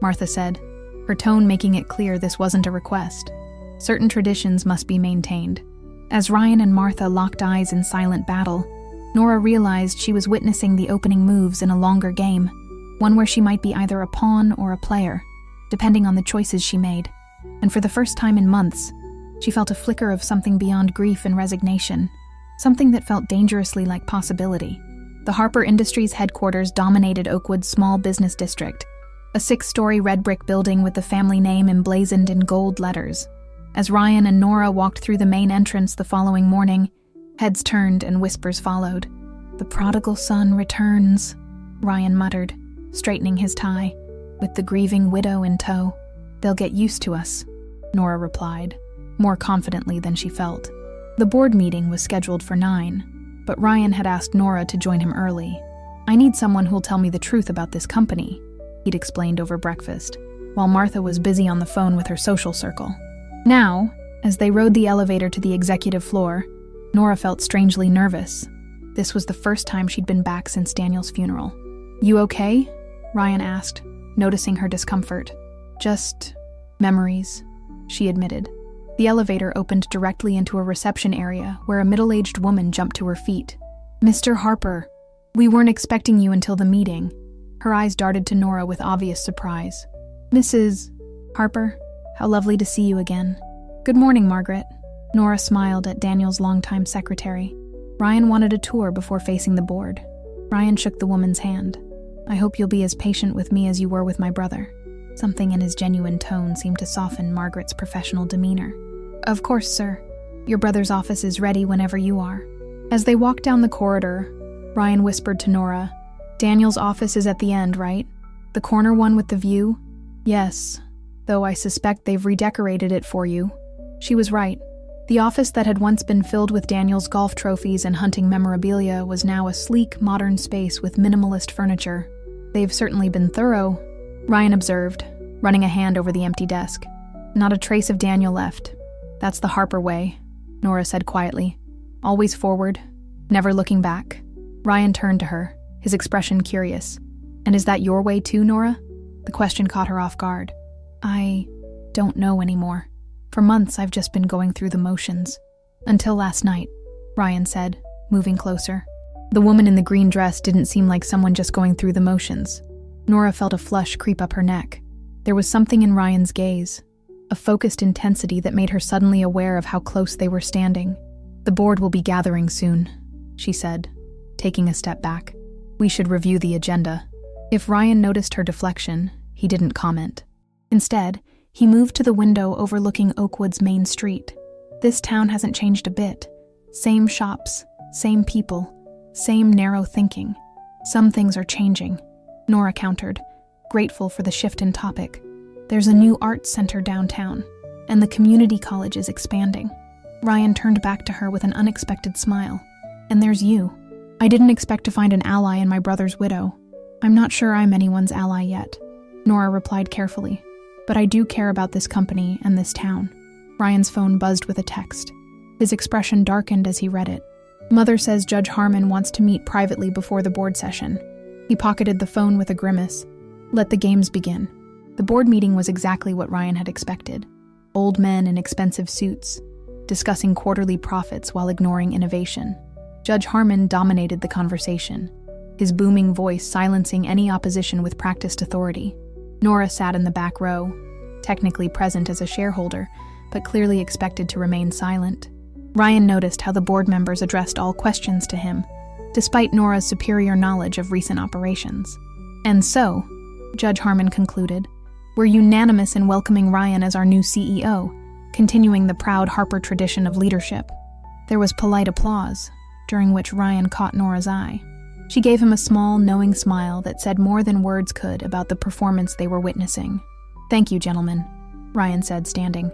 Martha said, her tone making it clear this wasn't a request. Certain traditions must be maintained. As Ryan and Martha locked eyes in silent battle, Nora realized she was witnessing the opening moves in a longer game, one where she might be either a pawn or a player, depending on the choices she made. And for the first time in months, she felt a flicker of something beyond grief and resignation, something that felt dangerously like possibility. The Harper Industries headquarters dominated Oakwood's small business district, a 6-story red brick building with the family name emblazoned in gold letters. As Ryan and Nora walked through the main entrance the following morning, heads turned and whispers followed. The prodigal son returns, Ryan muttered, straightening his tie, with the grieving widow in tow. They'll get used to us, Nora replied, more confidently than she felt. The board meeting was scheduled for 9, but Ryan had asked Nora to join him early. I need someone who'll tell me the truth about this company, he'd explained over breakfast, while Martha was busy on the phone with her social circle. Now, as they rode the elevator to the executive floor, Nora felt strangely nervous. This was the first time she'd been back since Daniel's funeral. You okay? Ryan asked, noticing her discomfort. Just memories, she admitted. The elevator opened directly into a reception area where a middle-aged woman jumped to her feet. Mr. Harper, we weren't expecting you until the meeting. Her eyes darted to Nora with obvious surprise. "Mrs. Harper, how lovely to see you again." "Good morning, Margaret." Nora smiled at Daniel's longtime secretary. Ryan wanted a tour before facing the board. Ryan shook the woman's hand. "I hope you'll be as patient with me as you were with my brother." Something in his genuine tone seemed to soften Margaret's professional demeanor. "Of course, sir. Your brother's office is ready whenever you are." As they walked down the corridor, Ryan whispered to Nora, "Daniel's office is at the end, right? The corner one with the view?" "Yes, though I suspect they've redecorated it for you." She was right. The office that had once been filled with Daniel's golf trophies and hunting memorabilia was now a sleek, modern space with minimalist furniture. "They've certainly been thorough," Ryan observed, running a hand over the empty desk. "Not a trace of Daniel left. That's the Harper way," Nora said quietly. "Always forward, never looking back." Ryan turned to her, his expression curious. "And is that your way too, Nora?" The question caught her off guard. "I don't know anymore. For months I've just been going through the motions. Until last night," Ryan said, moving closer. The woman in the green dress didn't seem like someone just going through the motions. Nora felt a flush creep up her neck. There was something in Ryan's gaze, a focused intensity that made her suddenly aware of how close they were standing. "The board will be gathering soon," she said, taking a step back. "We should review the agenda." If Ryan noticed her deflection, he didn't comment. Instead, he moved to the window overlooking Oakwood's main street. This town hasn't changed a bit. Same shops, same people, same narrow thinking. Some things are changing, Nora countered, grateful for the shift in topic. "There's a new arts center downtown, and the community college is expanding." Ryan turned back to her with an unexpected smile. "And there's you. I didn't expect to find an ally in my brother's widow." "I'm not sure I'm anyone's ally yet," Nora replied carefully. "But I do care about this company and this town." Ryan's phone buzzed with a text. His expression darkened as he read it. "Mother says Judge Harmon wants to meet privately before the board session." He pocketed the phone with a grimace. "Let the games begin." The board meeting was exactly what Ryan had expected. Old men in expensive suits, discussing quarterly profits while ignoring innovation. Judge Harmon dominated the conversation, his booming voice silencing any opposition with practiced authority. Nora sat in the back row, technically present as a shareholder, but clearly expected to remain silent. Ryan noticed how the board members addressed all questions to him, despite Nora's superior knowledge of recent operations. "And so," Judge Harmon concluded, "we're unanimous in welcoming Ryan as our new CEO, continuing the proud Harper tradition of leadership." There was polite applause, during which Ryan caught Nora's eye. She gave him a small, knowing smile that said more than words could about the performance they were witnessing. "Thank you, gentlemen," Ryan said, standing.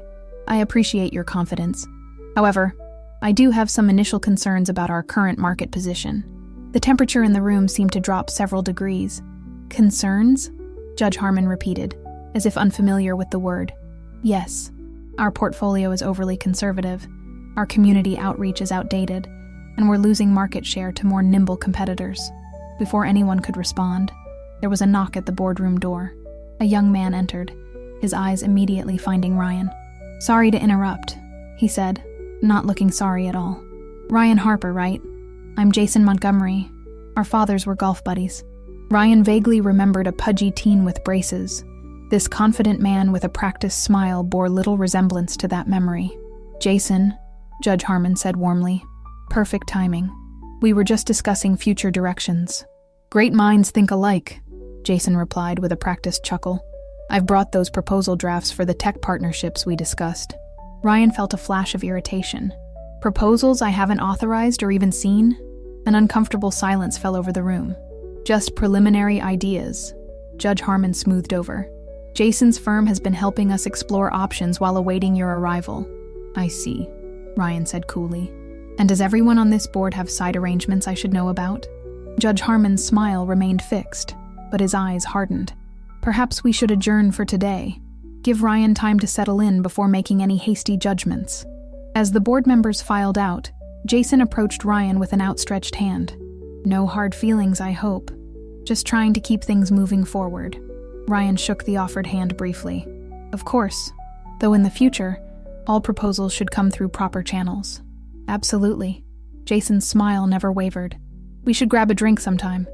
"I appreciate your confidence. However, I do have some initial concerns about our current market position." The temperature in the room seemed to drop several degrees. "Concerns?" Judge Harmon repeated, as if unfamiliar with the word. "Yes. Our portfolio is overly conservative, our community outreach is outdated, and we're losing market share to more nimble competitors." Before anyone could respond, there was a knock at the boardroom door. A young man entered, his eyes immediately finding Ryan. "Sorry to interrupt," he said, not looking sorry at all. "Ryan Harper, right? I'm Jason Montgomery. Our fathers were golf buddies." Ryan vaguely remembered a pudgy teen with braces. This confident man with a practiced smile bore little resemblance to that memory. "Jason," Judge Harmon said warmly. "Perfect timing. We were just discussing future directions." "Great minds think alike," Jason replied with a practiced chuckle. "I've brought those proposal drafts for the tech partnerships we discussed." Ryan felt a flash of irritation. "Proposals I haven't authorized or even seen?" An uncomfortable silence fell over the room. "Just preliminary ideas," Judge Harmon smoothed over. "Jason's firm has been helping us explore options while awaiting your arrival." "I see," Ryan said coolly. "And does everyone on this board have side arrangements I should know about?" Judge Harmon's smile remained fixed, but his eyes hardened. "Perhaps we should adjourn for today. Give Ryan time to settle in before making any hasty judgments." As the board members filed out, Jason approached Ryan with an outstretched hand. "No hard feelings, I hope. Just trying to keep things moving forward." Ryan shook the offered hand briefly. "Of course, though in the future, all proposals should come through proper channels." "Absolutely." Jason's smile never wavered. "We should grab a drink sometime.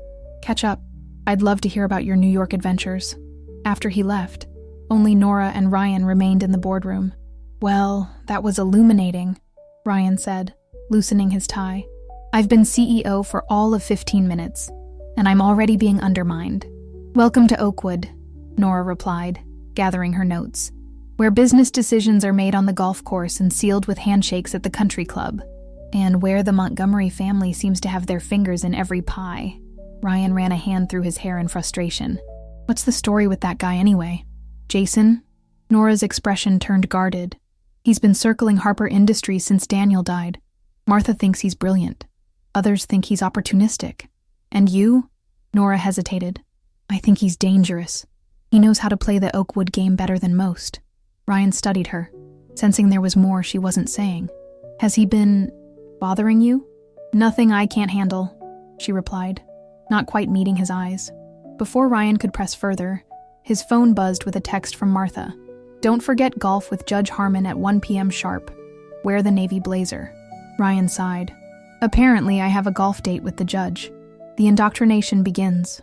Catch up." I'd love to hear about your New York adventures. After he left, only Nora and Ryan remained in the boardroom. Well, that was illuminating, Ryan said, loosening his tie. I've been CEO for all of 15 minutes, and I'm already being undermined. Welcome to Oakwood, Nora replied, gathering her notes, where business decisions are made on the golf course and sealed with handshakes at the country club, and where the Montgomery family seems to have their fingers in every pie. Ryan ran a hand through his hair in frustration. What's the story with that guy anyway? Jason? Nora's expression turned guarded. He's been circling Harper Industries since Daniel died. Martha thinks he's brilliant. Others think he's opportunistic. And you? Nora hesitated. I think he's dangerous. He knows how to play the Oakwood game better than most. Ryan studied her, sensing there was more she wasn't saying. Has he been bothering you? Nothing I can't handle, she replied, not quite meeting his eyes. Before Ryan could press further, his phone buzzed with a text from Martha. Don't forget golf with Judge Harmon at 1 p.m. sharp. Wear the navy blazer. Ryan sighed. Apparently, I have a golf date with the judge. The indoctrination begins,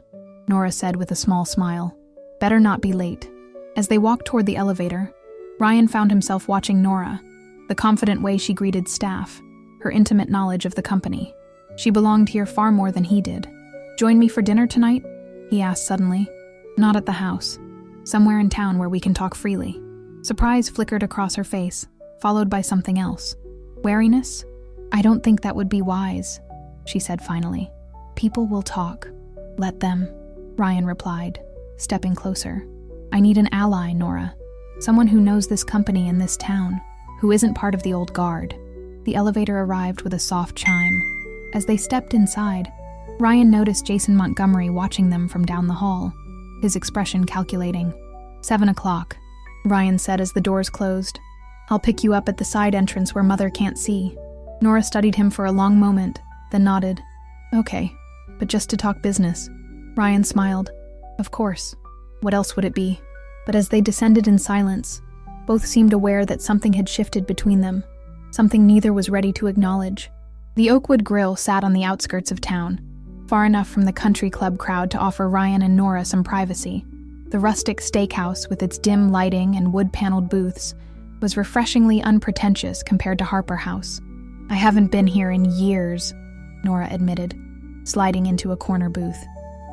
Nora said with a small smile. Better not be late. As they walked toward the elevator, Ryan found himself watching Nora, the confident way she greeted staff, her intimate knowledge of the company. She belonged here far more than he did. Join me for dinner tonight? He asked suddenly. Not at the house. Somewhere in town where we can talk freely. Surprise flickered across her face, followed by something else. Wariness? I don't think that would be wise, she said finally. People will talk. Let them, Ryan replied, stepping closer. I need an ally, Nora. Someone who knows this company and this town, who isn't part of the old guard. The elevator arrived with a soft chime. As they stepped inside, Ryan noticed Jason Montgomery watching them from down the hall, his expression calculating. 7 o'clock, Ryan said as the doors closed. I'll pick you up at the side entrance where Mother can't see. Nora studied him for a long moment, then nodded. Okay, but just to talk business. Ryan smiled. Of course. What else would it be? But as they descended in silence, both seemed aware that something had shifted between them, something neither was ready to acknowledge. The Oakwood Grill sat on the outskirts of town, far enough from the country club crowd to offer Ryan and Nora some privacy. The rustic steakhouse, with its dim lighting and wood-paneled booths, was refreshingly unpretentious compared to Harper House. I haven't been here in years, Nora admitted, sliding into a corner booth.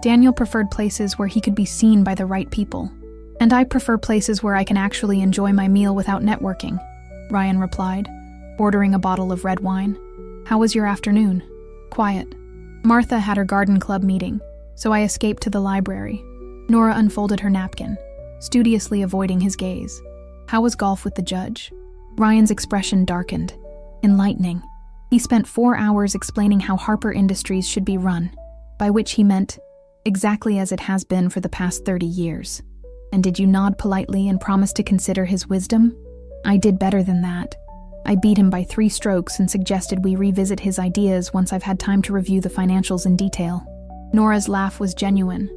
Daniel preferred places where he could be seen by the right people. And I prefer places where I can actually enjoy my meal without networking, Ryan replied, ordering a bottle of red wine. How was your afternoon? Quiet. Martha had her garden club meeting, so I escaped to the library. Nora unfolded her napkin, studiously avoiding his gaze. How was golf with the judge? Ryan's expression darkened. Enlightening. He spent 4 hours explaining how Harper Industries should be run, by which he meant exactly as it has been for the past 30 years. And did you nod politely and promise to consider his wisdom? I did better than that. I beat him by 3 strokes and suggested we revisit his ideas once I've had time to review the financials in detail. Nora's laugh was genuine.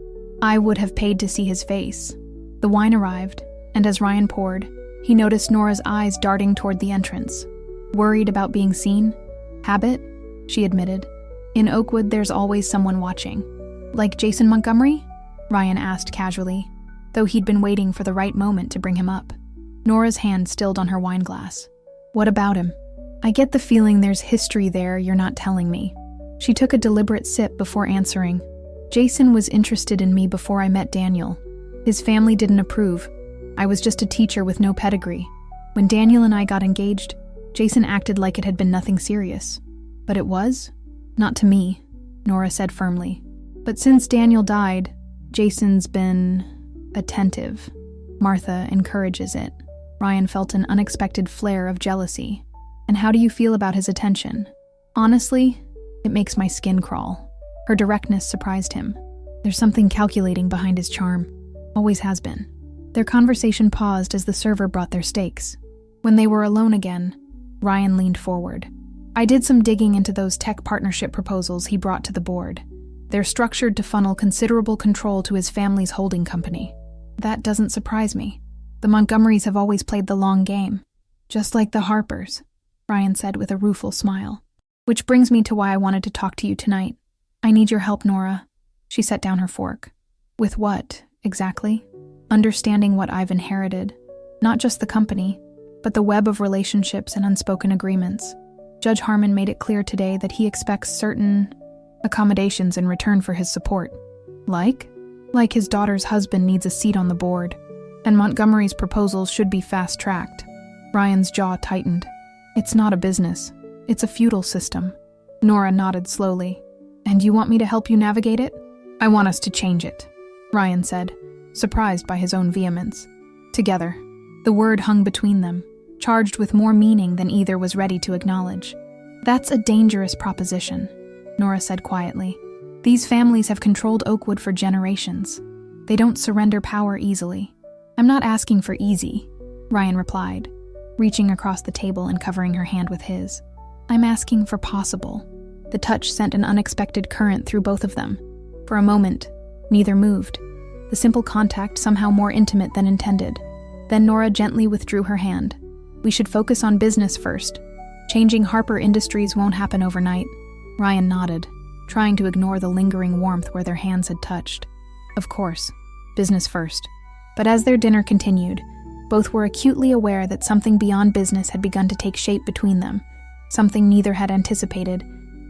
I would have paid to see his face. The wine arrived, and as Ryan poured, he noticed Nora's eyes darting toward the entrance. Worried about being seen? Habit? She admitted. In Oakwood, there's always someone watching. Like Jason Montgomery? Ryan asked casually, though he'd been waiting for the right moment to bring him up. Nora's hand stilled on her wine glass. What about him? I get the feeling there's history there you're not telling me. She took a deliberate sip before answering. Jason was interested in me before I met Daniel. His family didn't approve. I was just a teacher with no pedigree. When Daniel and I got engaged, Jason acted like it had been nothing serious. But it was? Not to me, Nora said firmly. But since Daniel died, Jason's been attentive. Martha encourages it. Ryan felt an unexpected flare of jealousy. And how do you feel about his attention? Honestly, it makes my skin crawl. Her directness surprised him. There's something calculating behind his charm. Always has been. Their conversation paused as the server brought their steaks. When they were alone again, Ryan leaned forward. I did some digging into those tech partnership proposals he brought to the board. They're structured to funnel considerable control to his family's holding company. That doesn't surprise me. The Montgomerys have always played the long game. Just like the Harpers, Ryan said with a rueful smile. Which brings me to why I wanted to talk to you tonight. I need your help, Nora. She set down her fork. With what, exactly? Understanding what I've inherited. Not just the company, but the web of relationships and unspoken agreements. Judge Harmon made it clear today that he expects certain accommodations in return for his support. Like his daughter's husband needs a seat on the board, and Montgomery's proposals should be fast-tracked. Ryan's jaw tightened. It's not a business. It's a feudal system. Nora nodded slowly. And you want me to help you navigate it? I want us to change it, Ryan said, surprised by his own vehemence. Together. The word hung between them, charged with more meaning than either was ready to acknowledge. That's a dangerous proposition, Nora said quietly. These families have controlled Oakwood for generations. They don't surrender power easily. I'm not asking for easy, Ryan replied, reaching across the table and covering her hand with his. I'm asking for possible. The touch sent an unexpected current through both of them. For a moment, neither moved, the simple contact somehow more intimate than intended. Then Nora gently withdrew her hand. We should focus on business first. Changing Harper Industries won't happen overnight. Ryan nodded, trying to ignore the lingering warmth where their hands had touched. Of course, business first. But as their dinner continued, both were acutely aware that something beyond business had begun to take shape between them, something neither had anticipated,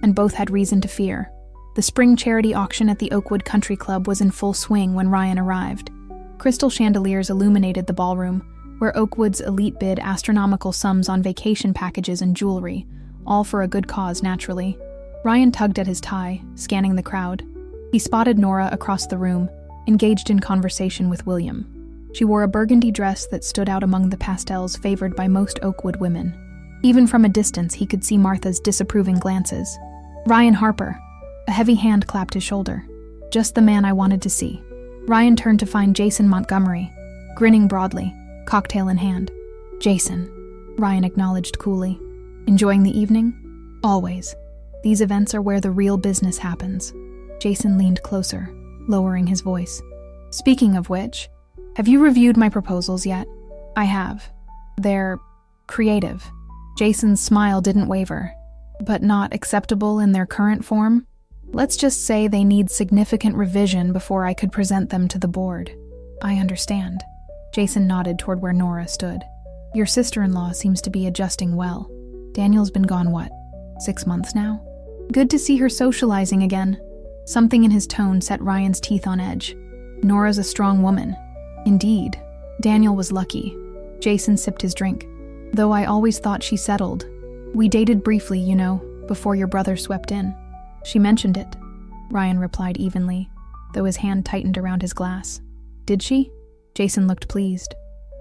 and both had reason to fear. The spring charity auction at the Oakwood Country Club was in full swing when Ryan arrived. Crystal chandeliers illuminated the ballroom, where Oakwood's elite bid astronomical sums on vacation packages and jewelry, all for a good cause, naturally. Ryan tugged at his tie, scanning the crowd. He spotted Nora across the room, engaged in conversation with William. She wore a burgundy dress that stood out among the pastels favored by most Oakwood women. Even from a distance, he could see Martha's disapproving glances. Ryan Harper. A heavy hand clapped his shoulder. Just the man I wanted to see. Ryan turned to find Jason Montgomery, grinning broadly, cocktail in hand. Jason, Ryan acknowledged coolly. Enjoying the evening? Always. These events are where the real business happens. Jason leaned closer, lowering his voice. Speaking of which, have you reviewed my proposals yet? I have. They're creative. Jason's smile didn't waver. But not acceptable in their current form? Let's just say they need significant revision before I could present them to the board. I understand. Jason nodded toward where Nora stood. Your sister-in-law seems to be adjusting well. Daniel's been gone, 6 months now? Good to see her socializing again. Something in his tone set Ryan's teeth on edge. Nora's a strong woman. Indeed. Daniel was lucky. Jason sipped his drink. Though I always thought she settled. We dated briefly, before your brother swept in. She mentioned it, Ryan replied evenly, though his hand tightened around his glass. Did she? Jason looked pleased.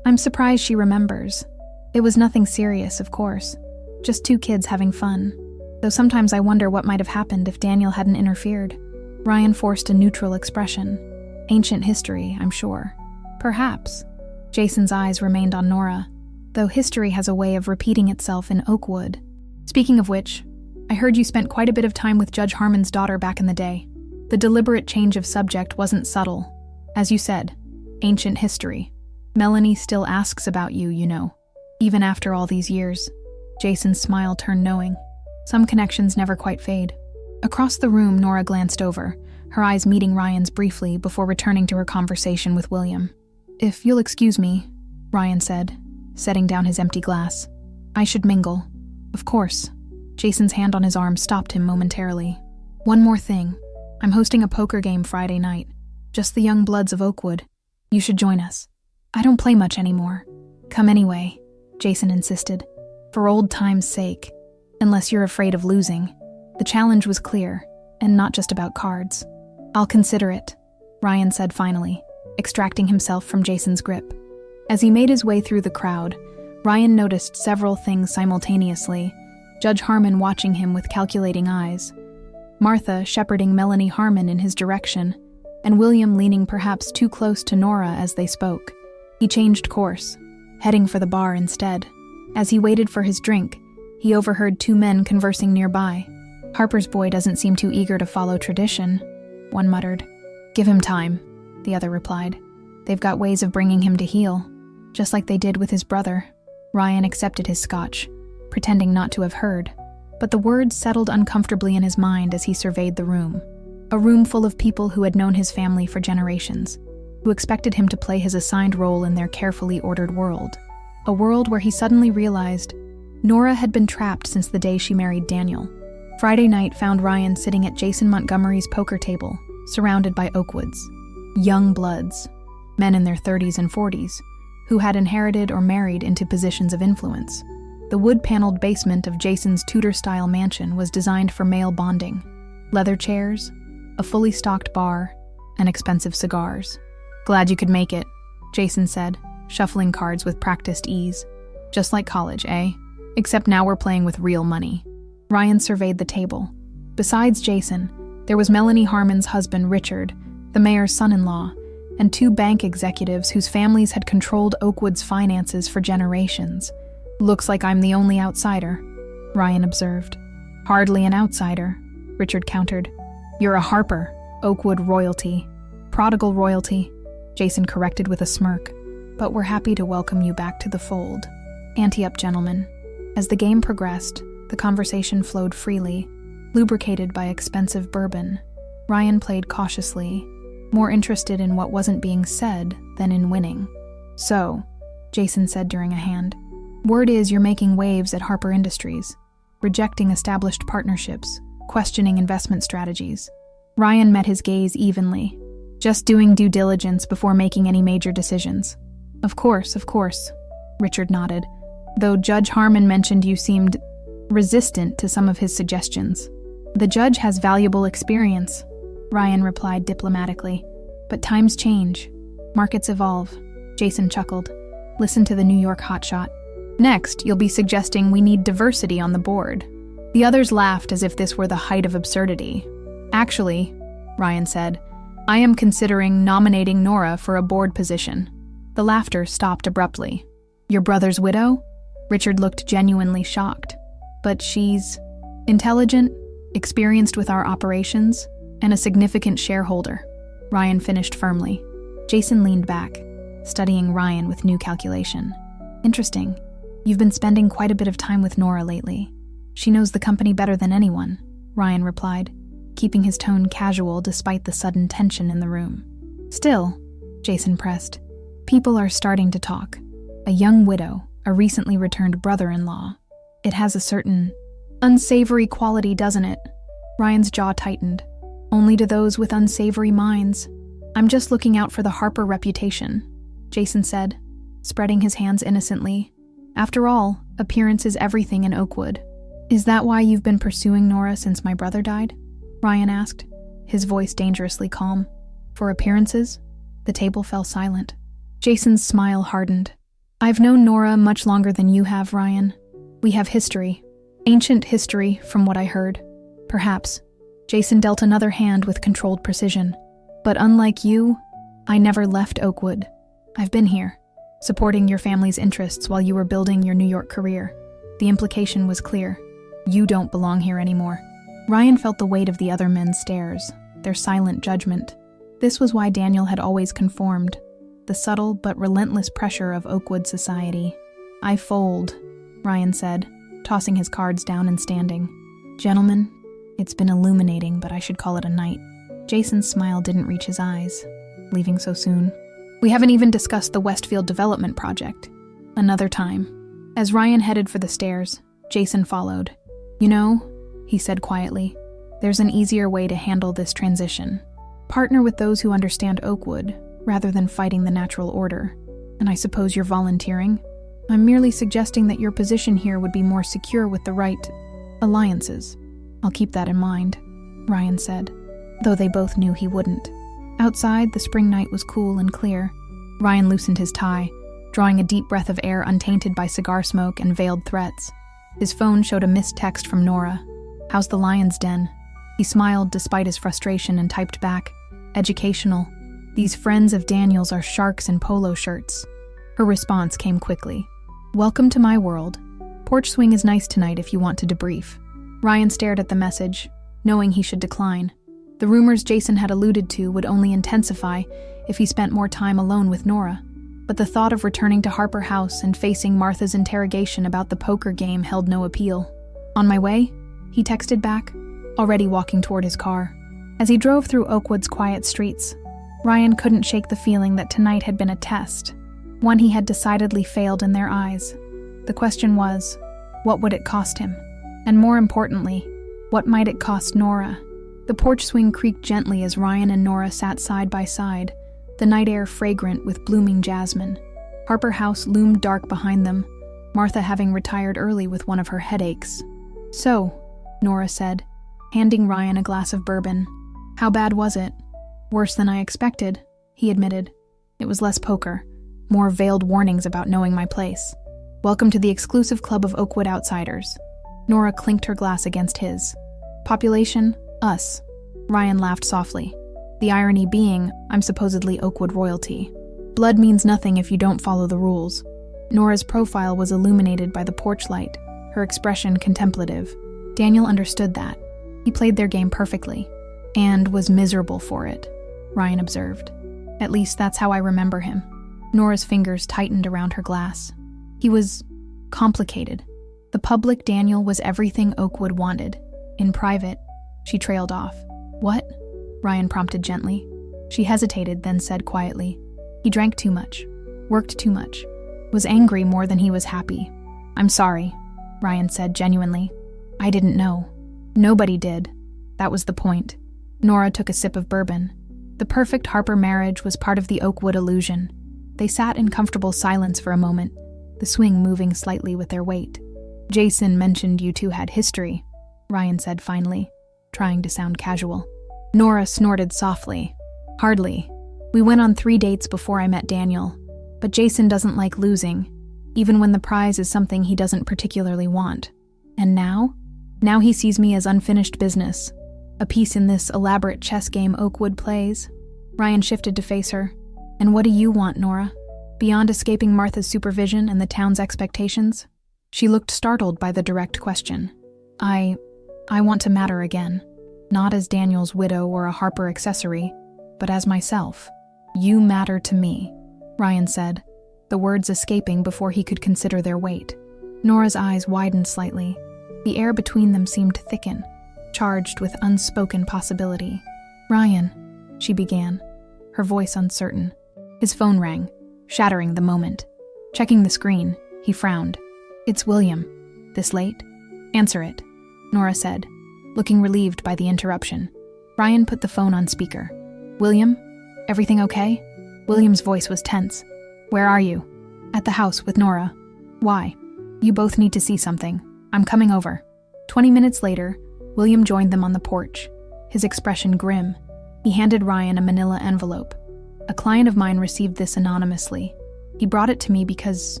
I'm surprised she remembers. It was nothing serious, of course. Just 2 kids having fun. Though sometimes I wonder what might have happened if Daniel hadn't interfered. Ryan forced a neutral expression. Ancient history, I'm sure. Perhaps. Jason's eyes remained on Nora, though history has a way of repeating itself in Oakwood. Speaking of which, I heard you spent quite a bit of time with Judge Harmon's daughter back in the day. The deliberate change of subject wasn't subtle. As you said, ancient history. Melanie still asks about you, even after all these years. Jason's smile turned knowing. Some connections never quite fade. Across the room, Nora glanced over, her eyes meeting Ryan's briefly before returning to her conversation with William. If you'll excuse me, Ryan said, setting down his empty glass. I should mingle. Of course. Jason's hand on his arm stopped him momentarily. One more thing. I'm hosting a poker game Friday night. Just the young bloods of Oakwood. You should join us. I don't play much anymore. Come anyway, Jason insisted. For old time's sake. Unless you're afraid of losing. The challenge was clear, and not just about cards. I'll consider it, Ryan said finally, extracting himself from Jason's grip. As he made his way through the crowd, Ryan noticed several things simultaneously, Judge Harmon watching him with calculating eyes, Martha shepherding Melanie Harmon in his direction, and William leaning perhaps too close to Nora as they spoke. He changed course, heading for the bar instead. As he waited for his drink, he overheard 2 men conversing nearby. Harper's boy doesn't seem too eager to follow tradition, one muttered. Give him time, the other replied. They've got ways of bringing him to heel, just like they did with his brother. Ryan accepted his scotch, pretending not to have heard, but the words settled uncomfortably in his mind as he surveyed the room. A room full of people who had known his family for generations, who expected him to play his assigned role in their carefully ordered world. A world where he suddenly realized Nora had been trapped since the day she married Daniel. Friday night found Ryan sitting at Jason Montgomery's poker table, surrounded by Oakwoods. Young bloods, men in their 30s and 40s, who had inherited or married into positions of influence. The wood-paneled basement of Jason's Tudor-style mansion was designed for male bonding. Leather chairs, a fully stocked bar, and expensive cigars. "Glad you could make it," Jason said, shuffling cards with practiced ease. "Just like college, eh? Except now we're playing with real money." Ryan surveyed the table. Besides Jason, there was Melanie Harmon's husband, Richard, the mayor's son-in-law, and 2 bank executives whose families had controlled Oakwood's finances for generations. "Looks like I'm the only outsider," Ryan observed. "Hardly an outsider," Richard countered. "You're a Harper, Oakwood royalty." "Prodigal royalty," Jason corrected with a smirk. "But we're happy to welcome you back to the fold. Ante up, gentlemen." As the game progressed, the conversation flowed freely, lubricated by expensive bourbon. Ryan played cautiously, more interested in what wasn't being said than in winning. "So," Jason said during a hand, "word is you're making waves at Harper Industries, rejecting established partnerships, questioning investment strategies." Ryan met his gaze evenly. "Just doing due diligence before making any major decisions." Of course," Richard nodded, "though Judge Harmon mentioned you seemed resistant to some of his suggestions." "The judge has valuable experience," Ryan replied diplomatically. "But times change. Markets evolve." Jason chuckled. "Listen to the New York hotshot. Next, you'll be suggesting we need diversity on the board." The others laughed as if this were the height of absurdity. "Actually," Ryan said, "I am considering nominating Nora for a board position." The laughter stopped abruptly. "Your brother's widow?" Richard looked genuinely shocked. "But she's intelligent, experienced with our operations, and a significant shareholder," Ryan finished firmly. Jason leaned back, studying Ryan with new calculation. "Interesting. You've been spending quite a bit of time with Nora lately." "She knows the company better than anyone," Ryan replied, keeping his tone casual despite the sudden tension in the room. "Still," Jason pressed, "people are starting to talk. A young widow, a recently returned brother-in-law. It has a certain unsavory quality, doesn't it?" Ryan's jaw tightened. "Only to those with unsavory minds. I'm just looking out for the Harper reputation," Jason said, spreading his hands innocently. "After all, appearance is everything in Oakwood." "Is that why you've been pursuing Nora since my brother died?" Ryan asked, his voice dangerously calm. "For appearances?" The table fell silent. Jason's smile hardened. "I've known Nora much longer than you have, Ryan. We have history. Ancient history, from what I heard. Perhaps." Jason dealt another hand with controlled precision. "But unlike you, I never left Oakwood. I've been here, supporting your family's interests while you were building your New York career." The implication was clear. You don't belong here anymore. Ryan felt the weight of the other men's stares, their silent judgment. This was why Daniel had always conformed, the subtle but relentless pressure of Oakwood society. "I fold," Ryan said, tossing his cards down and standing. "Gentlemen, it's been illuminating, but I should call it a night." Jason's smile didn't reach his eyes. "Leaving so soon?" "We haven't even discussed the Westfield development project." "Another time." As Ryan headed for the stairs, Jason followed. "You know," he said quietly, "there's an easier way to handle this transition. Partner with those who understand Oakwood, rather than fighting the natural order. And I suppose you're volunteering? I'm merely suggesting that your position here would be more secure with the right alliances." "I'll keep that in mind," Ryan said, though they both knew he wouldn't. Outside, the spring night was cool and clear. Ryan loosened his tie, drawing a deep breath of air untainted by cigar smoke and veiled threats. His phone showed a missed text from Nora. "How's the Lion's Den?" He smiled despite his frustration and typed back, "Educational. These friends of Daniel's are sharks in polo shirts." Her response came quickly. "Welcome to my world. Porch swing is nice tonight if you want to debrief." Ryan stared at the message, knowing he should decline. The rumors Jason had alluded to would only intensify if he spent more time alone with Nora. But the thought of returning to Harper House and facing Martha's interrogation about the poker game held no appeal. "On my way?" he texted back, already walking toward his car. As he drove through Oakwood's quiet streets, Ryan couldn't shake the feeling that tonight had been a test, one he had decidedly failed in their eyes. The question was, what would it cost him? And more importantly, what might it cost Nora? The porch swing creaked gently as Ryan and Nora sat side by side, the night air fragrant with blooming jasmine. Harper House loomed dark behind them, Martha having retired early with one of her headaches. "So," Nora said, handing Ryan a glass of bourbon. "How bad was it?" "Worse than I expected," he admitted. "It was less poker, more veiled warnings about knowing my place. Welcome to the exclusive club of Oakwood outsiders." Nora clinked her glass against his. "Population? Us." Ryan laughed softly. The irony being, I'm supposedly Oakwood royalty. Blood means nothing if you don't follow the rules. Nora's profile was illuminated by the porch light, her expression contemplative. Daniel understood that. He played their game perfectly. And was miserable for it, Ryan observed. At least that's how I remember him. Nora's fingers tightened around her glass. He was complicated. The public Daniel was everything Oakwood wanted. In private, she trailed off. "What?" Ryan prompted gently. She hesitated, then said quietly, "He drank too much, worked too much, was angry more than he was happy." "I'm sorry," Ryan said genuinely. "I didn't know. Nobody did. That was the point." Nora took a sip of bourbon. The perfect Harper marriage was part of the Oakwood illusion. They sat in comfortable silence for a moment, the swing moving slightly with their weight. "Jason mentioned you two had history," Ryan said finally, trying to sound casual. Nora snorted softly. "Hardly. We went on 3 dates before I met Daniel. But Jason doesn't like losing, even when the prize is something he doesn't particularly want. And now? Now he sees me as unfinished business. A piece in this elaborate chess game Oakwood plays." Ryan shifted to face her. "And what do you want, Nora? Beyond escaping Martha's supervision and the town's expectations?" She looked startled by the direct question. I want to matter again. Not as Daniel's widow or a Harper accessory, but as myself. You matter to me," Ryan said, the words escaping before he could consider their weight. Nora's eyes widened slightly. The air between them seemed to thicken, charged with unspoken possibility. "Ryan," she began, her voice uncertain. His phone rang, shattering the moment. Checking the screen, he frowned. "It's William. This late?" "Answer it," Nora said, looking relieved by the interruption. Ryan put the phone on speaker. "William? Everything okay?" William's voice was tense. "Where are you?" "At the house with Nora." "Why?" "You both need to see something. I'm coming over." 20 minutes later, William joined them on the porch, his expression grim. He handed Ryan a manila envelope. "A client of mine received this anonymously. He brought it to me because,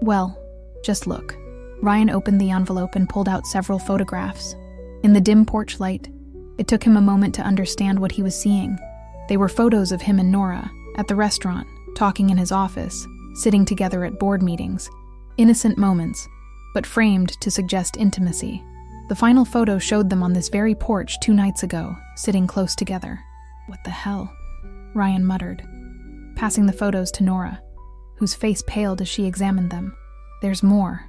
well, just look." Ryan opened the envelope and pulled out several photographs. In the dim porch light, it took him a moment to understand what he was seeing. They were photos of him and Nora, at the restaurant, talking in his office, sitting together at board meetings. Innocent moments, but framed to suggest intimacy. The final photo showed them on this very porch 2 nights ago, sitting close together. "What the hell?" Ryan muttered, passing the photos to Nora, whose face paled as she examined them. "There's more,"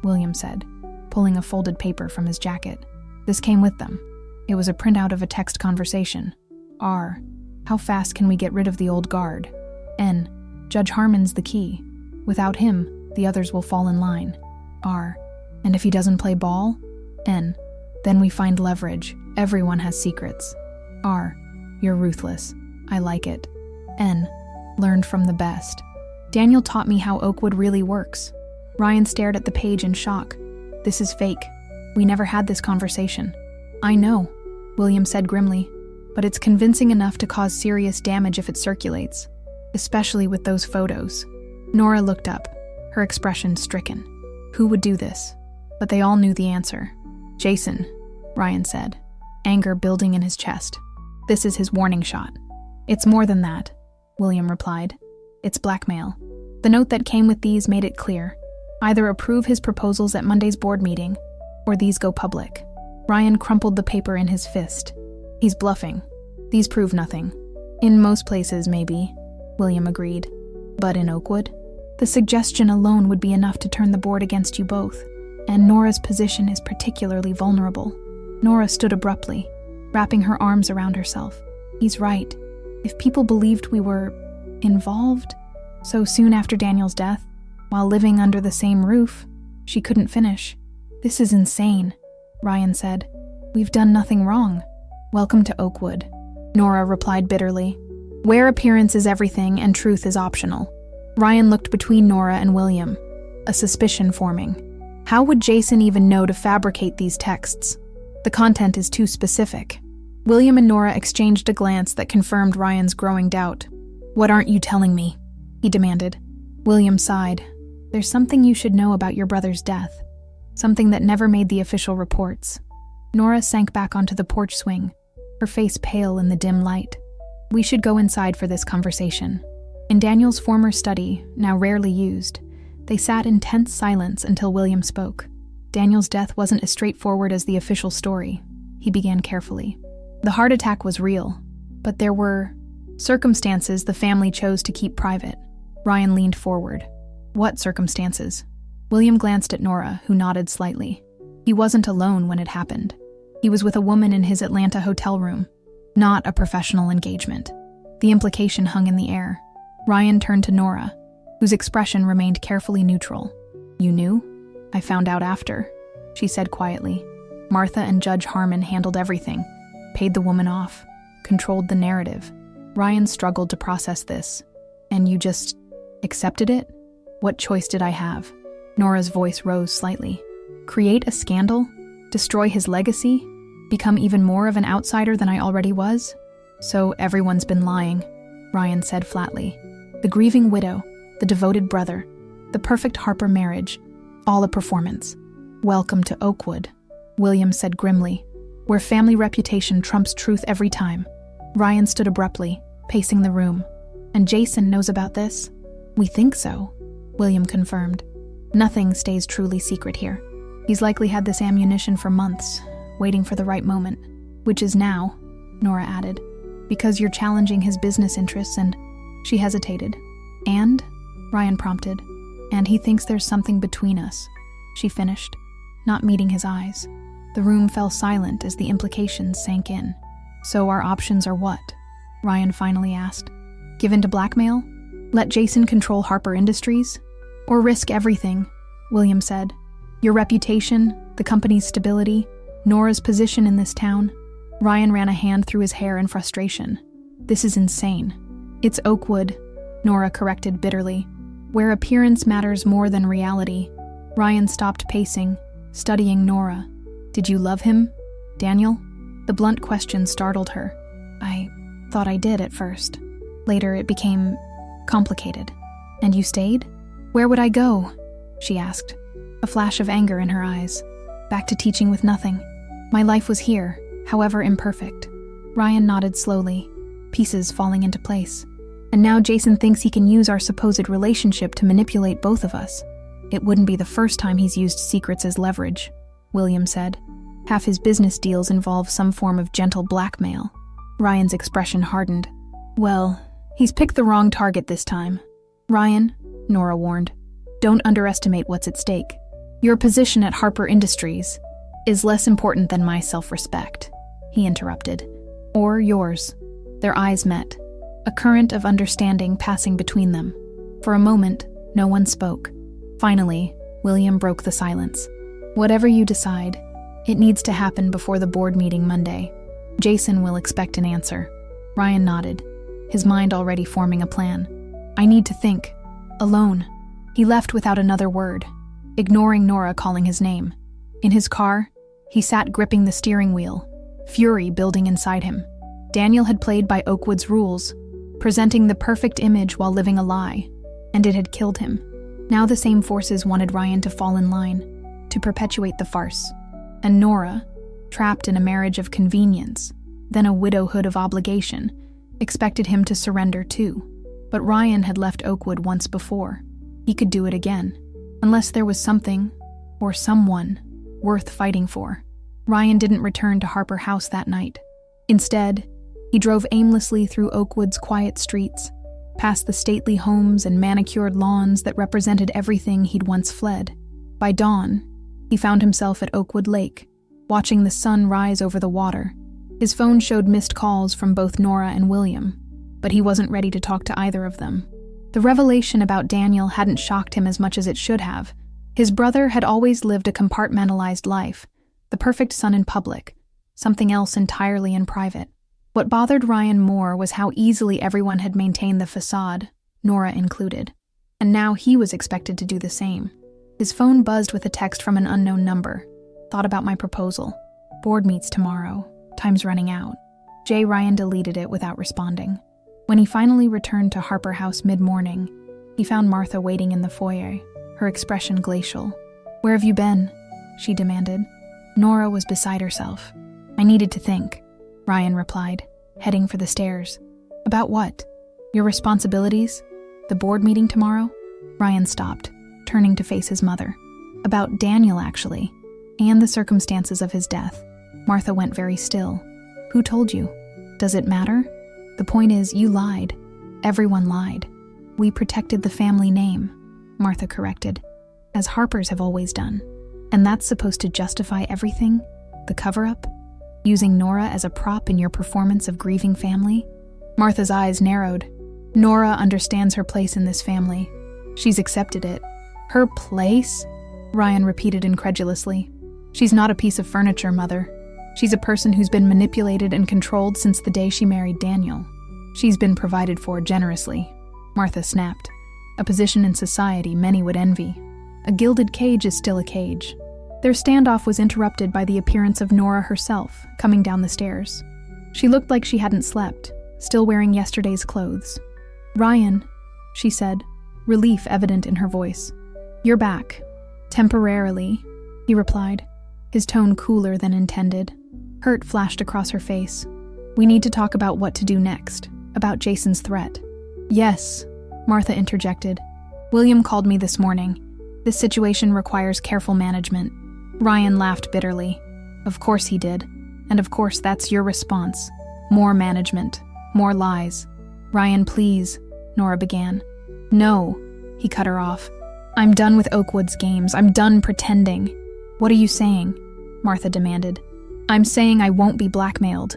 William said, pulling a folded paper from his jacket. "This came with them. It was a printout of a text conversation. R. How fast can we get rid of the old guard? N. Judge Harmon's the key. Without him, the others will fall in line. R. And if he doesn't play ball? N. Then we find leverage. Everyone has secrets. R. You're ruthless. I like it. N. Learned from the best. Daniel taught me how Oakwood really works." Ryan stared at the page in shock. "This is fake. We never had this conversation." "I know," William said grimly, "but it's convincing enough to cause serious damage if it circulates, especially with those photos." Nora looked up, her expression stricken. Who would do this? But they all knew the answer. "Jason," Ryan said, anger building in his chest. "This is his warning shot." "It's more than that," William replied. "It's blackmail." The note that came with these made it clear. Either approve his proposals at Monday's board meeting, or these go public. Ryan crumpled the paper in his fist. "He's bluffing. These prove nothing." "In most places, maybe," William agreed. "But in Oakwood? The suggestion alone would be enough to turn the board against you both, and Nora's position is particularly vulnerable." Nora stood abruptly, wrapping her arms around herself. He's right. If people believed we were involved so soon after Daniel's death, while living under the same roof, she couldn't finish. This is insane, Ryan said. We've done nothing wrong. Welcome to Oakwood, Nora replied bitterly. Where appearance is everything and truth is optional. Ryan looked between Nora and William, a suspicion forming. How would Jason even know to fabricate these texts? The content is too specific. William and Nora exchanged a glance that confirmed Ryan's growing doubt. What aren't you telling me? He demanded. William sighed. There's something you should know about your brother's death. Something that never made the official reports. Nora sank back onto the porch swing, her face pale in the dim light. We should go inside for this conversation. In Daniel's former study, now rarely used, they sat in tense silence until William spoke. Daniel's death wasn't as straightforward as the official story, he began carefully. The heart attack was real, but there were circumstances the family chose to keep private. Ryan leaned forward. What circumstances? William glanced at Nora, who nodded slightly. He wasn't alone when it happened. He was with a woman in his Atlanta hotel room, not a professional engagement. The implication hung in the air. Ryan turned to Nora, whose expression remained carefully neutral. You knew? I found out after, she said quietly. Martha and Judge Harmon handled everything, paid the woman off, controlled the narrative. Ryan struggled to process this. And you just accepted it? What choice did I have? Nora's voice rose slightly. Create a scandal? Destroy his legacy? Become even more of an outsider than I already was? So everyone's been lying, Ryan said flatly. The grieving widow, the devoted brother, the perfect Harper marriage, all a performance. Welcome to Oakwood, William said grimly, where family reputation trumps truth every time. Ryan stood abruptly, pacing the room. And Jason knows about this? We think so, William confirmed. Nothing stays truly secret here. He's likely had this ammunition for months, waiting for the right moment, which is now, Nora added, because you're challenging his business interests and... She hesitated. And? Ryan prompted. And he thinks there's something between us, she finished, not meeting his eyes. The room fell silent as the implications sank in. So our options are what? Ryan finally asked. Give in to blackmail? Let Jason control Harper Industries? Or risk everything, William said. Your reputation, the company's stability, Nora's position in this town. Ryan ran a hand through his hair in frustration. This is insane. It's Oakwood, Nora corrected bitterly, where appearance matters more than reality. Ryan stopped pacing, studying Nora. Did you love him, Daniel? The blunt question startled her. I thought I did at first. Later it became complicated. And you stayed? Where would I go? She asked, a flash of anger in her eyes. Back to teaching with nothing. My life was here, however imperfect. Ryan nodded slowly, pieces falling into place. And now Jason thinks he can use our supposed relationship to manipulate both of us. It wouldn't be the first time he's used secrets as leverage, William said. Half his business deals involve some form of gentle blackmail. Ryan's expression hardened. Well, he's picked the wrong target this time. Ryan, Nora warned, don't underestimate what's at stake. Your position at Harper Industries is less important than my self-respect, he interrupted. Or yours. Their eyes met, a current of understanding passing between them. For a moment, no one spoke. Finally, William broke the silence. Whatever you decide, it needs to happen before the board meeting Monday. Jason will expect an answer. Ryan nodded, his mind already forming a plan. I need to think. Alone. He left without another word, ignoring Nora calling his name. In his car, he sat gripping the steering wheel, fury building inside him. Daniel had played by Oakwood's rules, presenting the perfect image while living a lie, and it had killed him. Now the same forces wanted Ryan to fall in line, to perpetuate the farce. And Nora, trapped in a marriage of convenience, then a widowhood of obligation, expected him to surrender too. But Ryan had left Oakwood once before. He could do it again, unless there was something, or someone, worth fighting for. Ryan didn't return to Harper House that night. Instead, he drove aimlessly through Oakwood's quiet streets, past the stately homes and manicured lawns that represented everything he'd once fled. By dawn, he found himself at Oakwood Lake, watching the sun rise over the water. His phone showed missed calls from both Nora and William, but he wasn't ready to talk to either of them. The revelation about Daniel hadn't shocked him as much as it should have. His brother had always lived a compartmentalized life, the perfect son in public, something else entirely in private. What bothered Ryan more was how easily everyone had maintained the façade, Nora included, and now he was expected to do the same. His phone buzzed with a text from an unknown number. Thought about my proposal. Board meets tomorrow. Time's running out. Ryan deleted it without responding. When he finally returned to Harper House mid-morning, he found Martha waiting in the foyer, her expression glacial. "Where have you been?" she demanded. Nora was beside herself. "I needed to think," Ryan replied, heading for the stairs. "About what? Your responsibilities? The board meeting tomorrow?" Ryan stopped, turning to face his mother. "About Daniel, actually, and the circumstances of his death." Martha went very still. "Who told you? Does it matter? The point is, you lied. Everyone lied. We protected the family name," Martha corrected, "as Harpers have always done. And that's supposed to justify everything? The cover-up? Using Nora as a prop in your performance of grieving family?" Martha's eyes narrowed. "Nora understands her place in this family. She's accepted it." "Her place?" Ryan repeated incredulously. "She's not a piece of furniture, Mother. She's a person who's been manipulated and controlled since the day she married Daniel. She's been provided for generously," Martha snapped. "A position in society many would envy. A gilded cage is still a cage." Their standoff was interrupted by the appearance of Nora herself, coming down the stairs. She looked like she hadn't slept, still wearing yesterday's clothes. "Ryan," she said, relief evident in her voice. "You're back." "Temporarily," he replied, his tone cooler than intended. Hurt flashed across her face. "We need to talk about what to do next, about Jason's threat." "Yes," Martha interjected. "William called me this morning. This situation requires careful management." Ryan laughed bitterly. "Of course he did. And of course that's your response. More management. More lies." "Ryan, please," Nora began. "No," he cut her off. "I'm done with Oakwood's games. I'm done pretending." "What are you saying?" Martha demanded. "I'm saying I won't be blackmailed.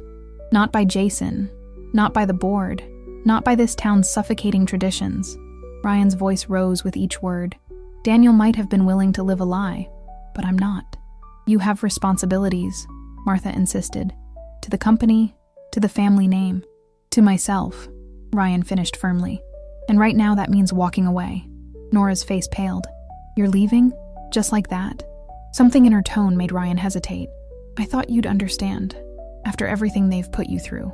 Not by Jason. Not by the board. Not by this town's suffocating traditions." Ryan's voice rose with each word. "Daniel might have been willing to live a lie, but I'm not." "You have responsibilities," Martha insisted. "To the company, to the family name, to myself," Ryan finished firmly. "And right now that means walking away." Nora's face paled. "You're leaving? Just like that?" Something in her tone made Ryan hesitate. "I thought you'd understand, after everything they've put you through.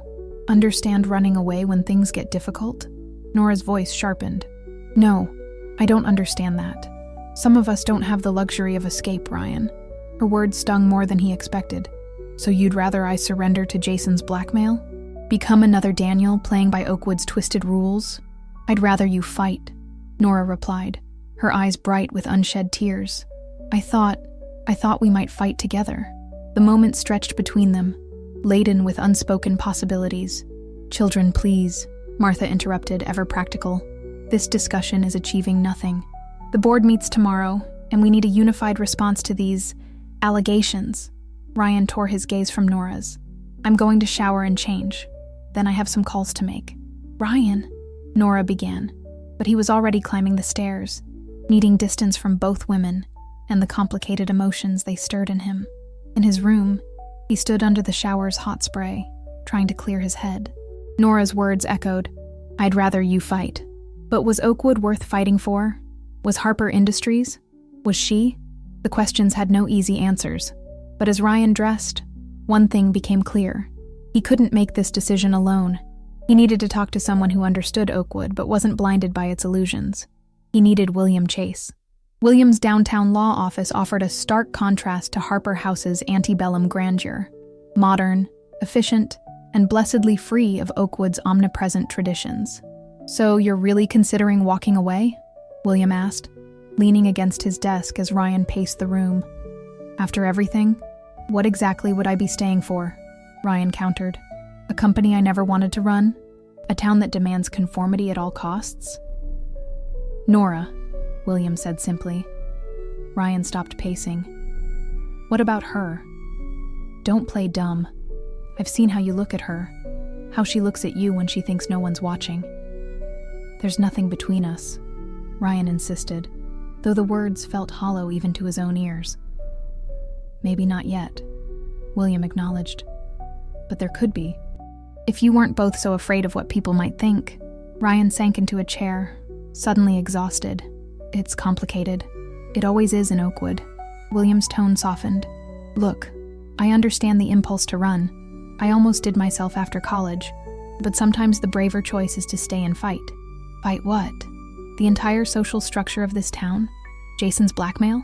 Understand running away when things get difficult?" Nora's voice sharpened. "No, I don't understand that. Some of us don't have the luxury of escape, Ryan." Her words stung more than he expected. "So you'd rather I surrender to Jason's blackmail? Become another Daniel playing by Oakwood's twisted rules?" "I'd rather you fight," Nora replied, her eyes bright with unshed tears. I thought we might fight together." The moment stretched between them, laden with unspoken possibilities. "Children, please," Martha interrupted, ever practical. "This discussion is achieving nothing. The board meets tomorrow, and we need a unified response to these allegations." Ryan tore his gaze from Nora's. "I'm going to shower and change. Then I have some calls to make." "Ryan," Nora began, but he was already climbing the stairs, needing distance from both women and the complicated emotions they stirred in him. In his room, he stood under the shower's hot spray, trying to clear his head. Nora's words echoed, "I'd rather you fight." But was Oakwood worth fighting for? Was Harper Industries? Was she? The questions had no easy answers. But as Ryan dressed, one thing became clear. He couldn't make this decision alone. He needed to talk to someone who understood Oakwood but wasn't blinded by its illusions. He needed William Chase. William's downtown law office offered a stark contrast to Harper House's antebellum grandeur. Modern, efficient, and blessedly free of Oakwood's omnipresent traditions. "So you're really considering walking away?" William asked, leaning against his desk as Ryan paced the room. "After everything, what exactly would I be staying for?" Ryan countered. "A company I never wanted to run? A town that demands conformity at all costs?" "Nora," William said simply. Ryan stopped pacing. "What about her?" "Don't play dumb. I've seen how you look at her, how she looks at you when she thinks no one's watching. There's nothing between us, Ryan insisted, though the words felt hollow even to his own ears. Maybe not yet, William acknowledged. But there could be. If you weren't both so afraid of what people might think. Ryan sank into a chair, suddenly exhausted. It's complicated. It always is in Oakwood. William's tone softened. Look, I understand the impulse to run. I almost did myself after college. But sometimes the braver choice is to stay and fight. Fight what? The entire social structure of this town? Jason's blackmail?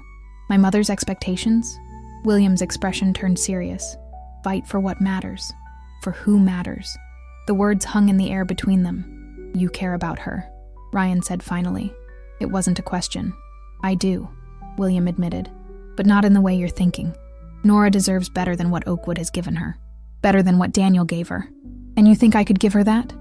My mother's expectations? William's expression turned serious. Fight for what matters. For who matters. The words hung in the air between them. You care about her, Ryan said finally. It wasn't a question. I do, William admitted. But not in the way you're thinking. Nora deserves better than what Oakwood has given her. Better than what Daniel gave her. And you think I could give her that?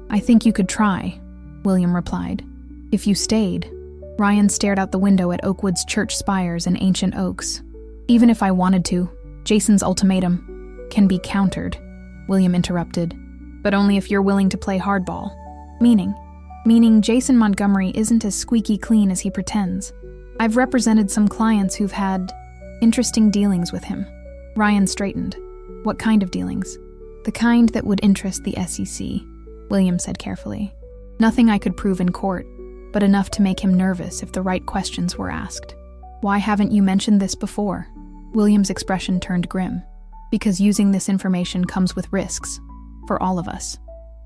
I think you could try, William replied. If you stayed. Ryan stared out the window at Oakwood's church spires and ancient oaks. Even if I wanted to, Jason's ultimatum can be countered, William interrupted. But only if you're willing to play hardball. Meaning Jason Montgomery isn't as squeaky clean as he pretends. I've represented some clients who've had interesting dealings with him. Ryan straightened. What kind of dealings? The kind that would interest the SEC, William said carefully. Nothing I could prove in court, but enough to make him nervous if the right questions were asked. Why haven't you mentioned this before? William's expression turned grim. Because using this information comes with risks. For all of us.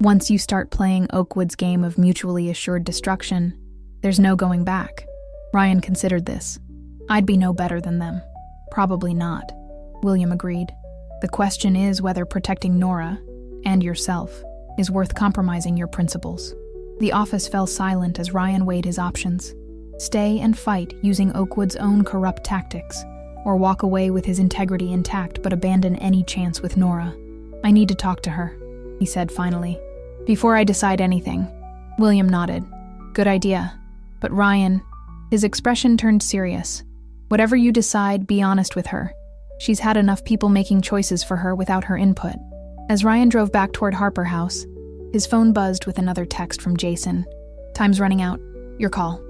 Once you start playing Oakwood's game of mutually assured destruction, there's no going back. Ryan considered this. I'd be no better than them. Probably not, William agreed. The question is whether protecting Nora, and yourself, is worth compromising your principles. The office fell silent as Ryan weighed his options. Stay and fight using Oakwood's own corrupt tactics, or walk away with his integrity intact but abandon any chance with Nora. I need to talk to her, he said finally. Before I decide anything. William nodded. Good idea. But Ryan, his expression turned serious. Whatever you decide, be honest with her. She's had enough people making choices for her without her input. As Ryan drove back toward Harper House, his phone buzzed with another text from Jason. Time's running out. Your call.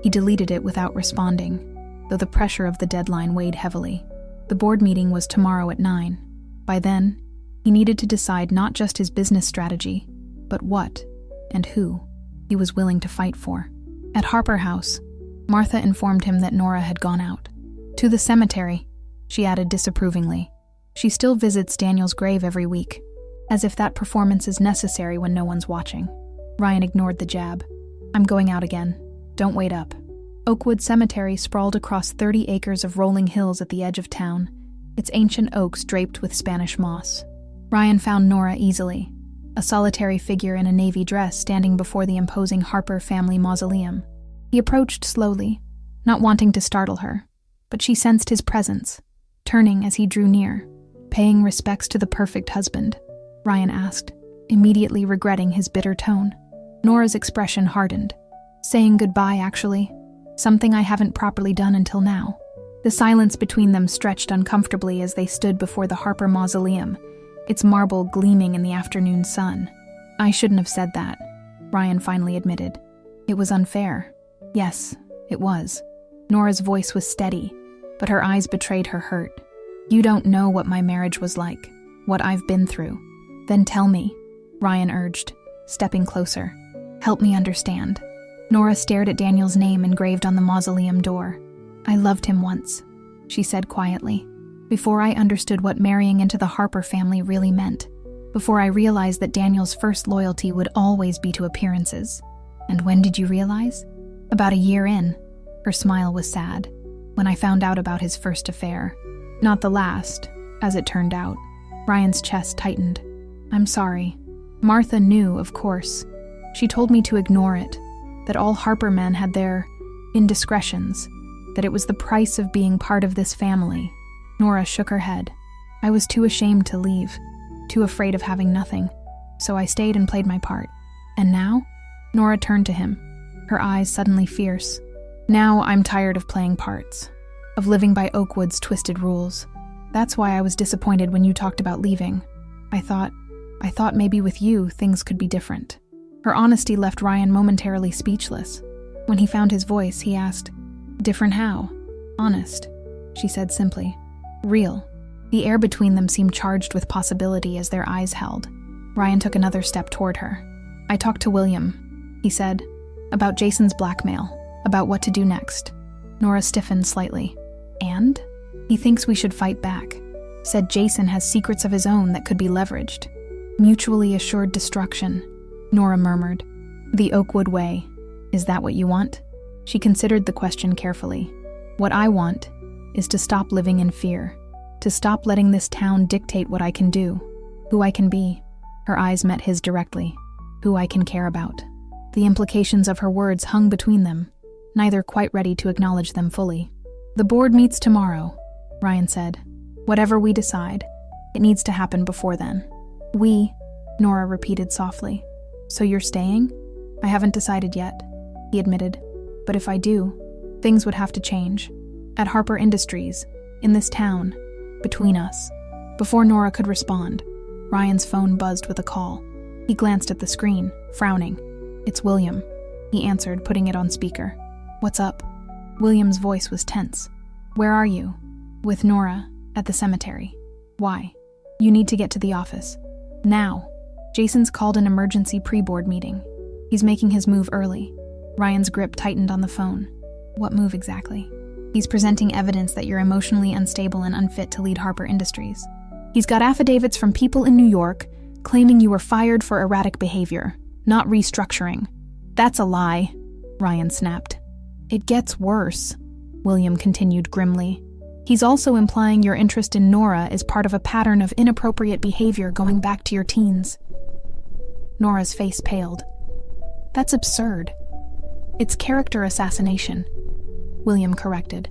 He deleted it without responding, though the pressure of the deadline weighed heavily. The board meeting was tomorrow at 9. By then, he needed to decide not just his business strategy, but what and who he was willing to fight for. At Harper House, Martha informed him that Nora had gone out. To the cemetery, she added disapprovingly. She still visits Daniel's grave every week, as if that performance is necessary when no one's watching. Ryan ignored the jab. I'm going out again. Don't wait up. Oakwood Cemetery sprawled across 30 acres of rolling hills at the edge of town, its ancient oaks draped with Spanish moss. Ryan found Nora easily, a solitary figure in a navy dress standing before the imposing Harper family mausoleum. He approached slowly, not wanting to startle her, but she sensed his presence, turning as he drew near. Paying respects to the perfect husband? Ryan asked, immediately regretting his bitter tone. Nora's expression hardened. Saying goodbye, actually. Something I haven't properly done until now. The silence between them stretched uncomfortably as they stood before the Harper mausoleum, its marble gleaming in the afternoon sun. I shouldn't have said that, Ryan finally admitted. It was unfair. Yes, it was. Nora's voice was steady, but her eyes betrayed her hurt. You don't know what my marriage was like, what I've been through. Then tell me, Ryan urged, stepping closer. Help me understand. Nora stared at Daniel's name engraved on the mausoleum door. I loved him once, she said quietly, before I understood what marrying into the Harper family really meant, before I realized that Daniel's first loyalty would always be to appearances. And when did you realize? About a year in. Her smile was sad. When I found out about his first affair. Not the last, as it turned out. Ryan's chest tightened. I'm sorry. Martha knew, of course. She told me to ignore it, that all Harper men had their indiscretions, that it was the price of being part of this family. Nora shook her head. I was too ashamed to leave, too afraid of having nothing, so I stayed and played my part. And now? Nora turned to him, her eyes suddenly fierce. Now I'm tired of playing parts, of living by Oakwood's twisted rules. That's why I was disappointed when you talked about leaving. I thought maybe with you, things could be different." Her honesty left Ryan momentarily speechless. When he found his voice, he asked, "Different how?" "Honest," she said simply. "Real." The air between them seemed charged with possibility as their eyes held. Ryan took another step toward her. "I talked to William," he said, "about Jason's blackmail, about what to do next." Nora stiffened slightly. "And?" "He thinks we should fight back. Said Jason has secrets of his own that could be leveraged." "Mutually assured destruction," Nora murmured. "The Oakwood way. Is that what you want?" She considered the question carefully. "What I want is to stop living in fear, to stop letting this town dictate what I can do, who I can be." Her eyes met his directly. "Who I can care about." The implications of her words hung between them, neither quite ready to acknowledge them fully. "The board meets tomorrow," Ryan said. "Whatever we decide, it needs to happen before then." "We," Nora repeated softly. "So you're staying?" "I haven't decided yet," he admitted. "But if I do, things would have to change. At Harper Industries, in this town, between us." Before Nora could respond, Ryan's phone buzzed with a call. He glanced at the screen, frowning. "It's William," he answered, putting it on speaker. "What's up?" William's voice was tense. "Where are you?" "With Nora, at the cemetery." "Why?" "You need to get to the office. Now." "Jason's called an emergency pre-board meeting. He's making his move early." Ryan's grip tightened on the phone. "What move exactly?" "He's presenting evidence that you're emotionally unstable and unfit to lead Harper Industries. He's got affidavits from people in New York claiming you were fired for erratic behavior, not restructuring." "That's a lie," Ryan snapped. "It gets worse," William continued grimly. "He's also implying your interest in Nora is part of a pattern of inappropriate behavior going back to your teens." Nora's face paled. "That's absurd." "It's character assassination," William corrected.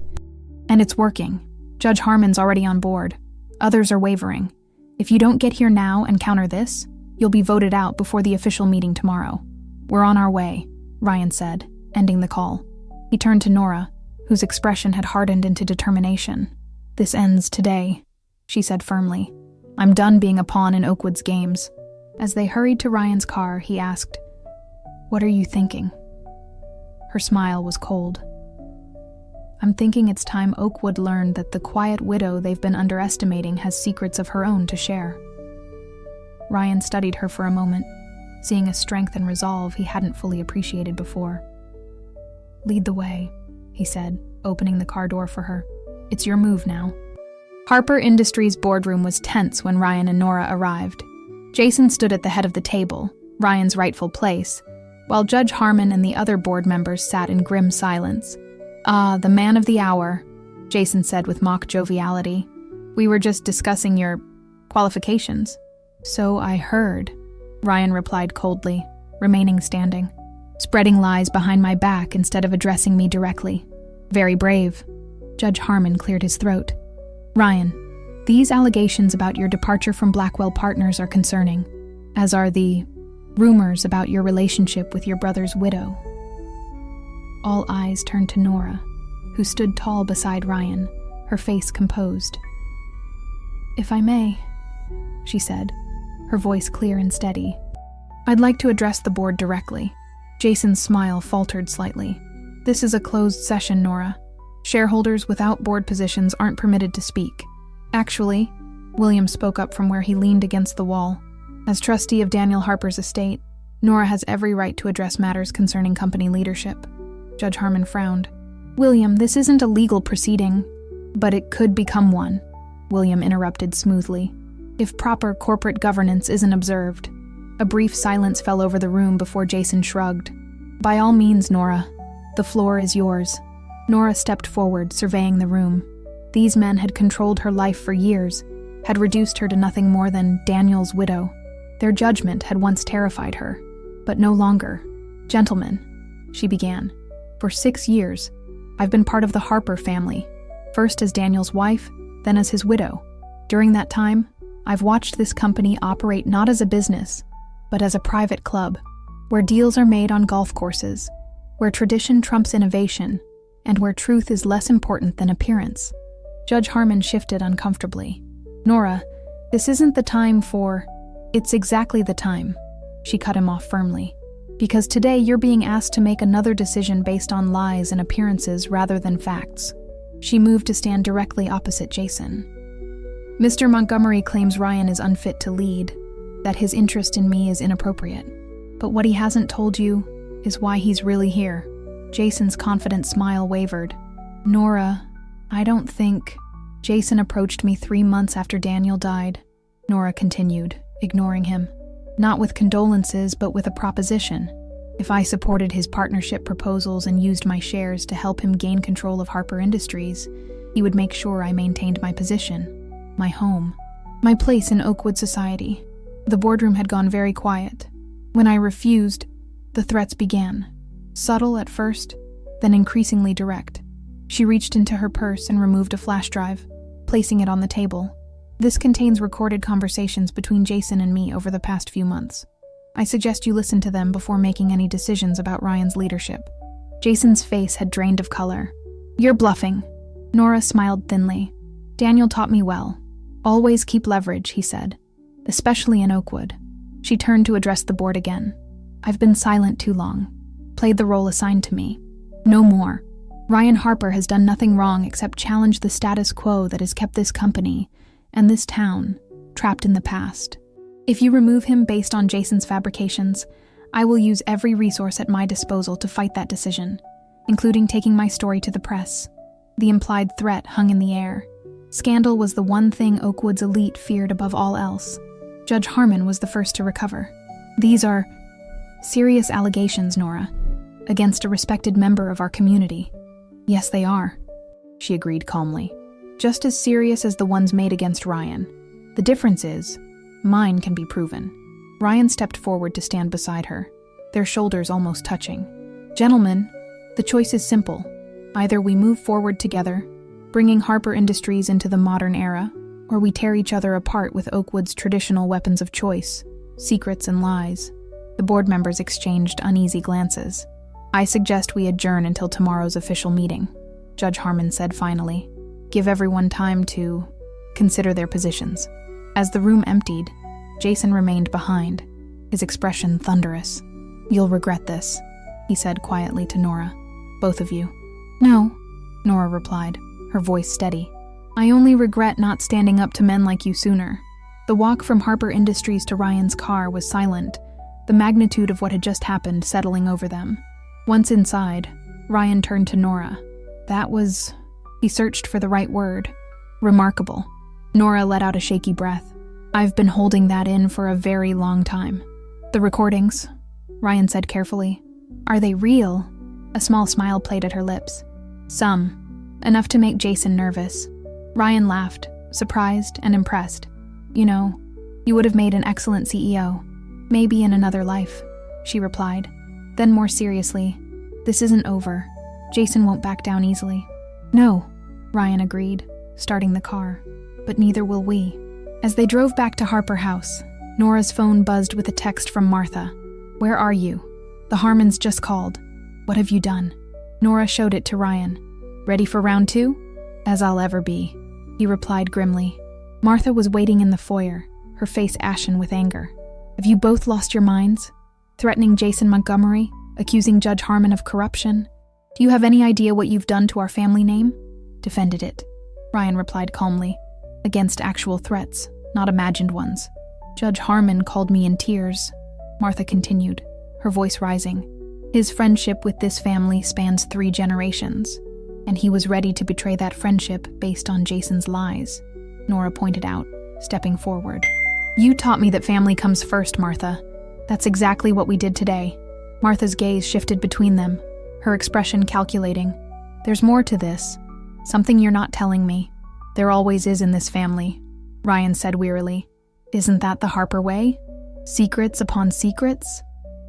"And it's working. Judge Harmon's already on board. Others are wavering. If you don't get here now and counter this, you'll be voted out before the official meeting tomorrow." "We're on our way," Ryan said, ending the call. He turned to Nora, whose expression had hardened into determination. "This ends today," she said firmly. "I'm done being a pawn in Oakwood's games." As they hurried to Ryan's car, he asked, "What are you thinking?" Her smile was cold. "I'm thinking it's time Oakwood learned that the quiet widow they've been underestimating has secrets of her own to share." Ryan studied her for a moment, seeing a strength and resolve he hadn't fully appreciated before. "Lead the way," he said, opening the car door for her. "It's your move now." Harper Industries' boardroom was tense when Ryan and Nora arrived. Jason stood at the head of the table, Ryan's rightful place, while Judge Harmon and the other board members sat in grim silence. "Ah, the man of the hour," Jason said with mock joviality. "We were just discussing your qualifications." "So I heard," Ryan replied coldly, remaining standing. "Spreading lies behind my back instead of addressing me directly. Very brave." Judge Harmon cleared his throat. "Ryan, these allegations about your departure from Blackwell Partners are concerning, as are the rumors about your relationship with your brother's widow." All eyes turned to Nora, who stood tall beside Ryan, her face composed. "If I may," she said, her voice clear and steady, "I'd like to address the board directly." Jason's smile faltered slightly. "This is a closed session, Nora. Shareholders without board positions aren't permitted to speak." "Actually," William spoke up from where he leaned against the wall, "as trustee of Daniel Harper's estate, Nora has every right to address matters concerning company leadership." Judge Harmon frowned. "William, this isn't a legal proceeding." "But it could become one," William interrupted smoothly, "if proper corporate governance isn't observed." A brief silence fell over the room before Jason shrugged. "By all means, Nora. The floor is yours." Nora stepped forward, surveying the room. These men had controlled her life for years, had reduced her to nothing more than Daniel's widow. Their judgment had once terrified her, but no longer. "Gentlemen," she began, "for 6 years, I've been part of the Harper family, first as Daniel's wife, then as his widow. During that time, I've watched this company operate not as a business, but as a private club, where deals are made on golf courses, where tradition trumps innovation, and where truth is less important than appearance." Judge Harmon shifted uncomfortably. "Nora, This isn't the time for... It's exactly the time. She cut him off firmly. Because today you're being asked to make another decision based on lies and appearances rather than facts. She moved to stand directly opposite Jason. Mr. Montgomery claims Ryan is unfit to lead, that his interest in me is inappropriate. But what he hasn't told you is why he's really here. Jason's confident smile wavered. Nora, I don't think... Jason approached me 3 months after Daniel died, Nora continued, ignoring him. Not with condolences, but with a proposition. If I supported his partnership proposals and used my shares to help him gain control of Harper Industries, he would make sure I maintained my position, my home, my place in Oakwood society. The boardroom had gone very quiet. When I refused, the threats began. Subtle at first, then increasingly direct. She reached into her purse and removed a flash drive, placing it on the table. This contains recorded conversations between Jason and me over the past few months. I suggest you listen to them before making any decisions about Ryan's leadership. Jason's face had drained of color. You're bluffing. Nora smiled thinly. Daniel taught me well. Always keep leverage, he said. Especially in Oakwood. She turned to address the board again. I've been silent too long. Played the role assigned to me. No more. Ryan Harper has done nothing wrong except challenge the status quo that has kept this company and this town trapped in the past. If you remove him based on Jason's fabrications, I will use every resource at my disposal to fight that decision, including taking my story to the press. The implied threat hung in the air. Scandal was the one thing Oakwood's elite feared above all else. Judge Harmon was the first to recover. These are serious allegations, Nora, against a respected member of our community. Yes, they are, she agreed calmly. Just as serious as the ones made against Ryan. The difference is, mine can be proven. Ryan stepped forward to stand beside her, their shoulders almost touching. Gentlemen, the choice is simple. Either we move forward together, bringing Harper Industries into the modern era, or we tear each other apart with Oakwood's traditional weapons of choice, secrets and lies. The board members exchanged uneasy glances. I suggest we adjourn until tomorrow's official meeting, Judge Harmon said finally. Give everyone time to consider their positions. As the room emptied, Jason remained behind, his expression thunderous. You'll regret this, he said quietly to Nora. Both of you. No, Nora replied, her voice steady. I only regret not standing up to men like you sooner. The walk from Harper Industries to Ryan's car was silent, the magnitude of what had just happened settling over them. Once inside, Ryan turned to Nora. That was... He searched for the right word. Remarkable. Nora let out a shaky breath. I've been holding that in for a very long time. The recordings, Ryan said carefully. Are they real? A small smile played at her lips. Some. Enough to make Jason nervous. Ryan laughed, surprised and impressed. You know, you would have made an excellent CEO. Maybe in another life, she replied. Then more seriously, this isn't over. Jason won't back down easily. No, Ryan agreed, starting the car. But neither will we. As they drove back to Harper House, Nora's phone buzzed with a text from Martha. Where are you? The Harmons just called. What have you done? Nora showed it to Ryan. Ready for round 2? As I'll ever be, he replied grimly. Martha was waiting in the foyer, her face ashen with anger. Have you both lost your minds? Threatening Jason Montgomery? Accusing Judge Harmon of corruption? Do you have any idea what you've done to our family name? Defended it, Ryan replied calmly. Against actual threats, not imagined ones. Judge Harmon called me in tears, Martha continued, her voice rising. His friendship with this family spans 3 generations, and he was ready to betray that friendship based on Jason's lies, Nora pointed out, stepping forward. You taught me that family comes first, Martha. That's exactly what we did today. Martha's gaze shifted between them, her expression calculating. There's more to this. Something you're not telling me. There always is in this family, Ryan said wearily. Isn't that the Harper way? Secrets upon secrets?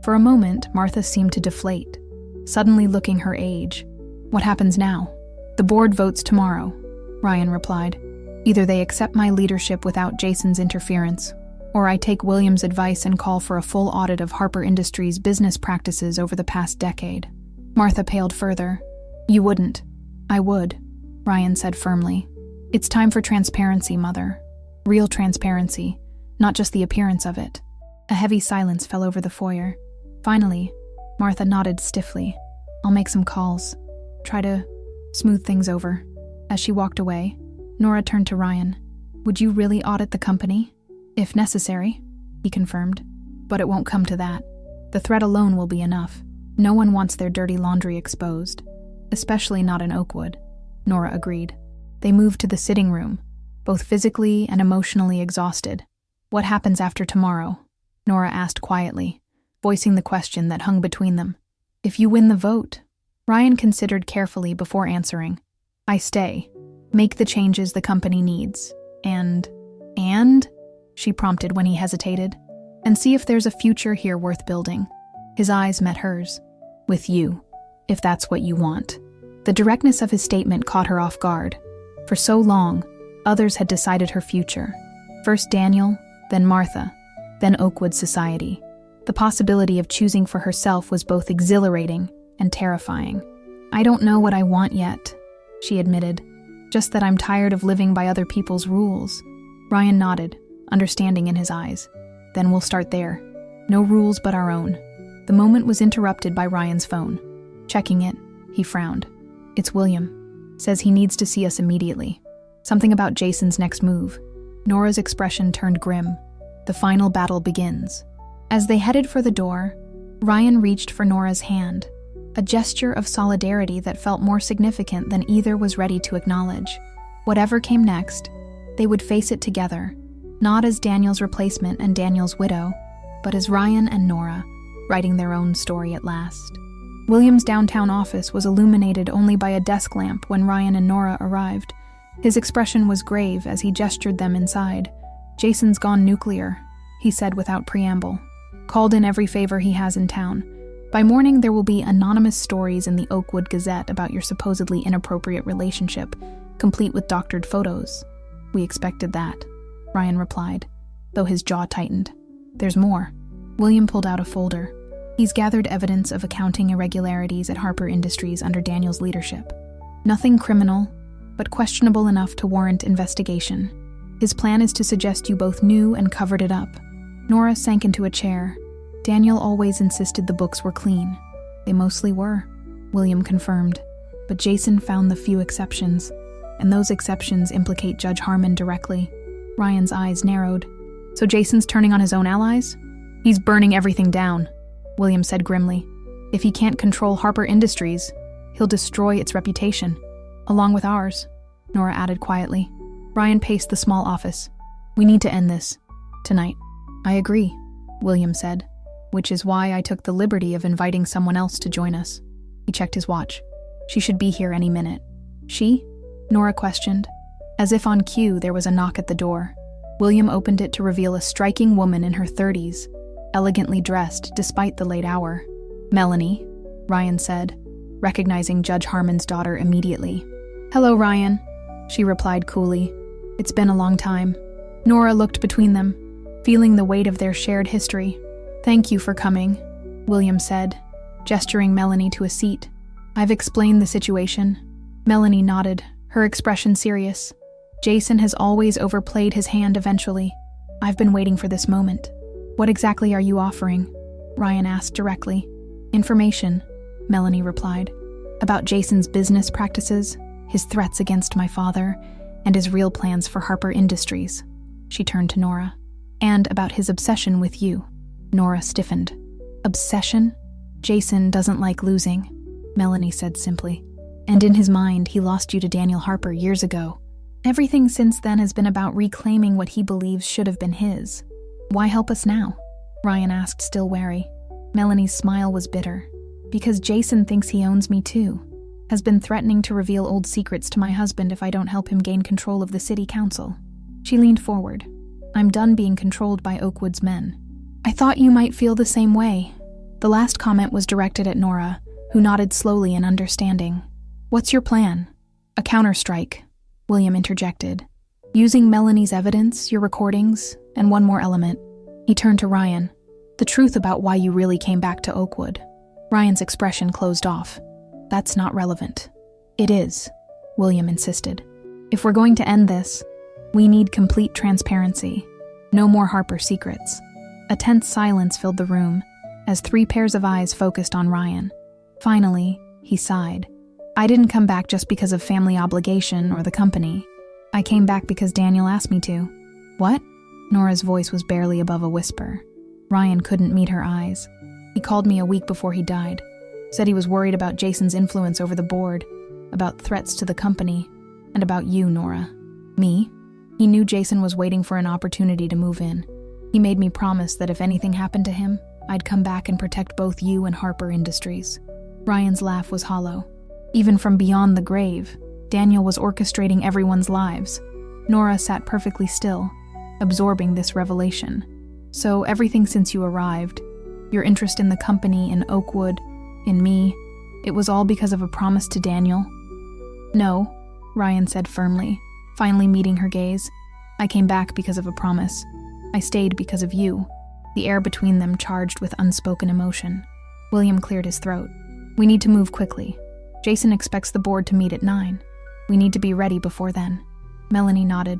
For a moment, Martha seemed to deflate, suddenly looking her age. What happens now? The board votes tomorrow, Ryan replied. Either they accept my leadership without Jason's interference, or I take William's advice and call for a full audit of Harper Industries' business practices over the past decade. Martha paled further. You wouldn't. I would, Ryan said firmly. It's time for transparency, Mother. Real transparency, not just the appearance of it. A heavy silence fell over the foyer. Finally, Martha nodded stiffly. I'll make some calls. Try to smooth things over. As she walked away, Nora turned to Ryan. Would you really audit the company? If necessary, he confirmed. But it won't come to that. The threat alone will be enough. No one wants their dirty laundry exposed. Especially not in Oakwood, Nora agreed. They moved to the sitting room, both physically and emotionally exhausted. What happens after tomorrow? Nora asked quietly, voicing the question that hung between them. If you win the vote, Ryan considered carefully before answering. I stay. Make the changes the company needs. And? She prompted when he hesitated. And see if there's a future here worth building. His eyes met hers. With you, if that's what you want. The directness of his statement caught her off guard. For so long, others had decided her future. First Daniel, then Martha, then Oakwood society. The possibility of choosing for herself was both exhilarating and terrifying. I don't know what I want yet, she admitted. Just that I'm tired of living by other people's rules. Ryan nodded, understanding in his eyes. Then we'll start there. No rules but our own. The moment was interrupted by Ryan's phone. Checking it, he frowned. It's William. Says he needs to see us immediately. Something about Jason's next move. Nora's expression turned grim. The final battle begins. As they headed for the door, Ryan reached for Nora's hand, a gesture of solidarity that felt more significant than either was ready to acknowledge. Whatever came next, they would face it together, not as Daniel's replacement and Daniel's widow, but as Ryan and Nora, writing their own story at last. William's downtown office was illuminated only by a desk lamp when Ryan and Nora arrived. His expression was grave as he gestured them inside. Jason's gone nuclear, he said without preamble. Called in every favor he has in town. By morning there will be anonymous stories in the Oakwood Gazette about your supposedly inappropriate relationship, complete with doctored photos. We expected that, Ryan replied, though his jaw tightened. There's more. William pulled out a folder. He's gathered evidence of accounting irregularities at Harper Industries under Daniel's leadership. Nothing criminal, but questionable enough to warrant investigation. His plan is to suggest you both knew and covered it up. Nora sank into a chair. Daniel always insisted the books were clean. They mostly were, William confirmed. But Jason found the few exceptions, and those exceptions implicate Judge Harmon directly. Ryan's eyes narrowed. So Jason's turning on his own allies? He's burning everything down, William said grimly. If he can't control Harper Industries, he'll destroy its reputation. Along with ours, Nora added quietly. Ryan paced the small office. We need to end this. Tonight. I agree, William said, which is why I took the liberty of inviting someone else to join us. He checked his watch. She should be here any minute. She? Nora questioned. As if on cue, there was a knock at the door. William opened it to reveal a striking woman in her 30s, elegantly dressed despite the late hour. Melanie, Ryan said, recognizing Judge Harmon's daughter immediately. Hello, Ryan, she replied coolly. It's been a long time. Nora looked between them, feeling the weight of their shared history. Thank you for coming, William said, gesturing Melanie to a seat. I've explained the situation. Melanie nodded, her expression serious. Jason has always overplayed his hand eventually. I've been waiting for this moment. What exactly are you offering? Ryan asked directly. Information, Melanie replied. About Jason's business practices, his threats against my father, and his real plans for Harper Industries. She turned to Nora. And about his obsession with you. Nora stiffened. Obsession? Jason doesn't like losing, Melanie said simply. And in his mind, he lost you to Daniel Harper years ago. Everything since then has been about reclaiming what he believes should have been his. Why help us now? Ryan asked, still wary. Melanie's smile was bitter. Because Jason thinks he owns me too. Has been threatening to reveal old secrets to my husband if I don't help him gain control of the city council. She leaned forward. I'm done being controlled by Oakwood's men. I thought you might feel the same way. The last comment was directed at Nora, who nodded slowly in understanding. What's your plan? A counterstrike, William interjected. Using Melanie's evidence, your recordings, and one more element. He turned to Ryan. The truth about why you really came back to Oakwood. Ryan's expression closed off. That's not relevant. It is, William insisted. If we're going to end this, We need complete transparency. No more Harper secrets. A tense silence filled the room as 3 pairs of eyes focused on Ryan. Finally, he sighed. I didn't come back just because of family obligation or the company. I came back because Daniel asked me to. What? Nora's voice was barely above a whisper. Ryan couldn't meet her eyes. He called me a week before he died. Said he was worried about Jason's influence over the board, about threats to the company, and about you, Nora. Me? He knew Jason was waiting for an opportunity to move in. He made me promise that if anything happened to him, I'd come back and protect both you and Harper Industries. Ryan's laugh was hollow. Even from beyond the grave, Daniel was orchestrating everyone's lives. Nora sat perfectly still, absorbing this revelation. So everything since you arrived, your interest in the company, in Oakwood, in me, it was all because of a promise to Daniel? No, Ryan said firmly, finally meeting her gaze. I came back because of a promise. I stayed because of you. The air between them charged with unspoken emotion. William cleared his throat. We need to move quickly. Jason expects the board to meet at 9. We need to be ready before then. Melanie nodded.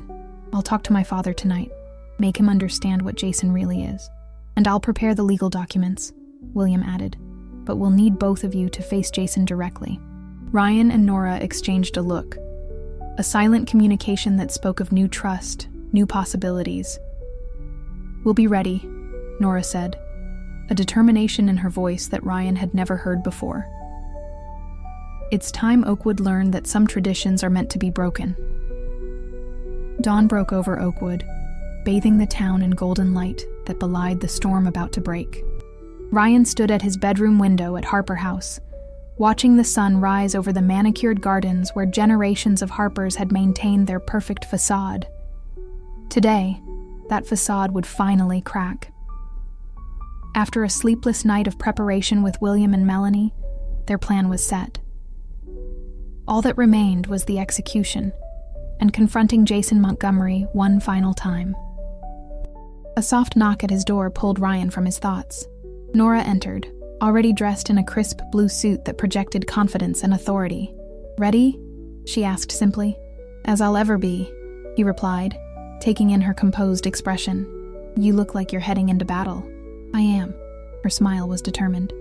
I'll talk to my father tonight. Make him understand what Jason really is. And I'll prepare the legal documents, William added. But we'll need both of you to face Jason directly. Ryan and Nora exchanged a look. A silent communication that spoke of new trust, new possibilities. We'll be ready, Nora said, a determination in her voice that Ryan had never heard before. It's time Oakwood learned that some traditions are meant to be broken. Dawn broke over Oakwood, bathing the town in golden light that belied the storm about to break. Ryan stood at his bedroom window at Harper House, watching the sun rise over the manicured gardens where generations of Harpers had maintained their perfect façade. Today, that façade would finally crack. After a sleepless night of preparation with William and Melanie, their plan was set. All that remained was the execution, and confronting Jason Montgomery one final time. A soft knock at his door pulled Ryan from his thoughts. Nora entered, already dressed in a crisp blue suit that projected confidence and authority. Ready? She asked simply. As I'll ever be, he replied, taking in her composed expression. You look like you're heading into battle. I am. Her smile was determined.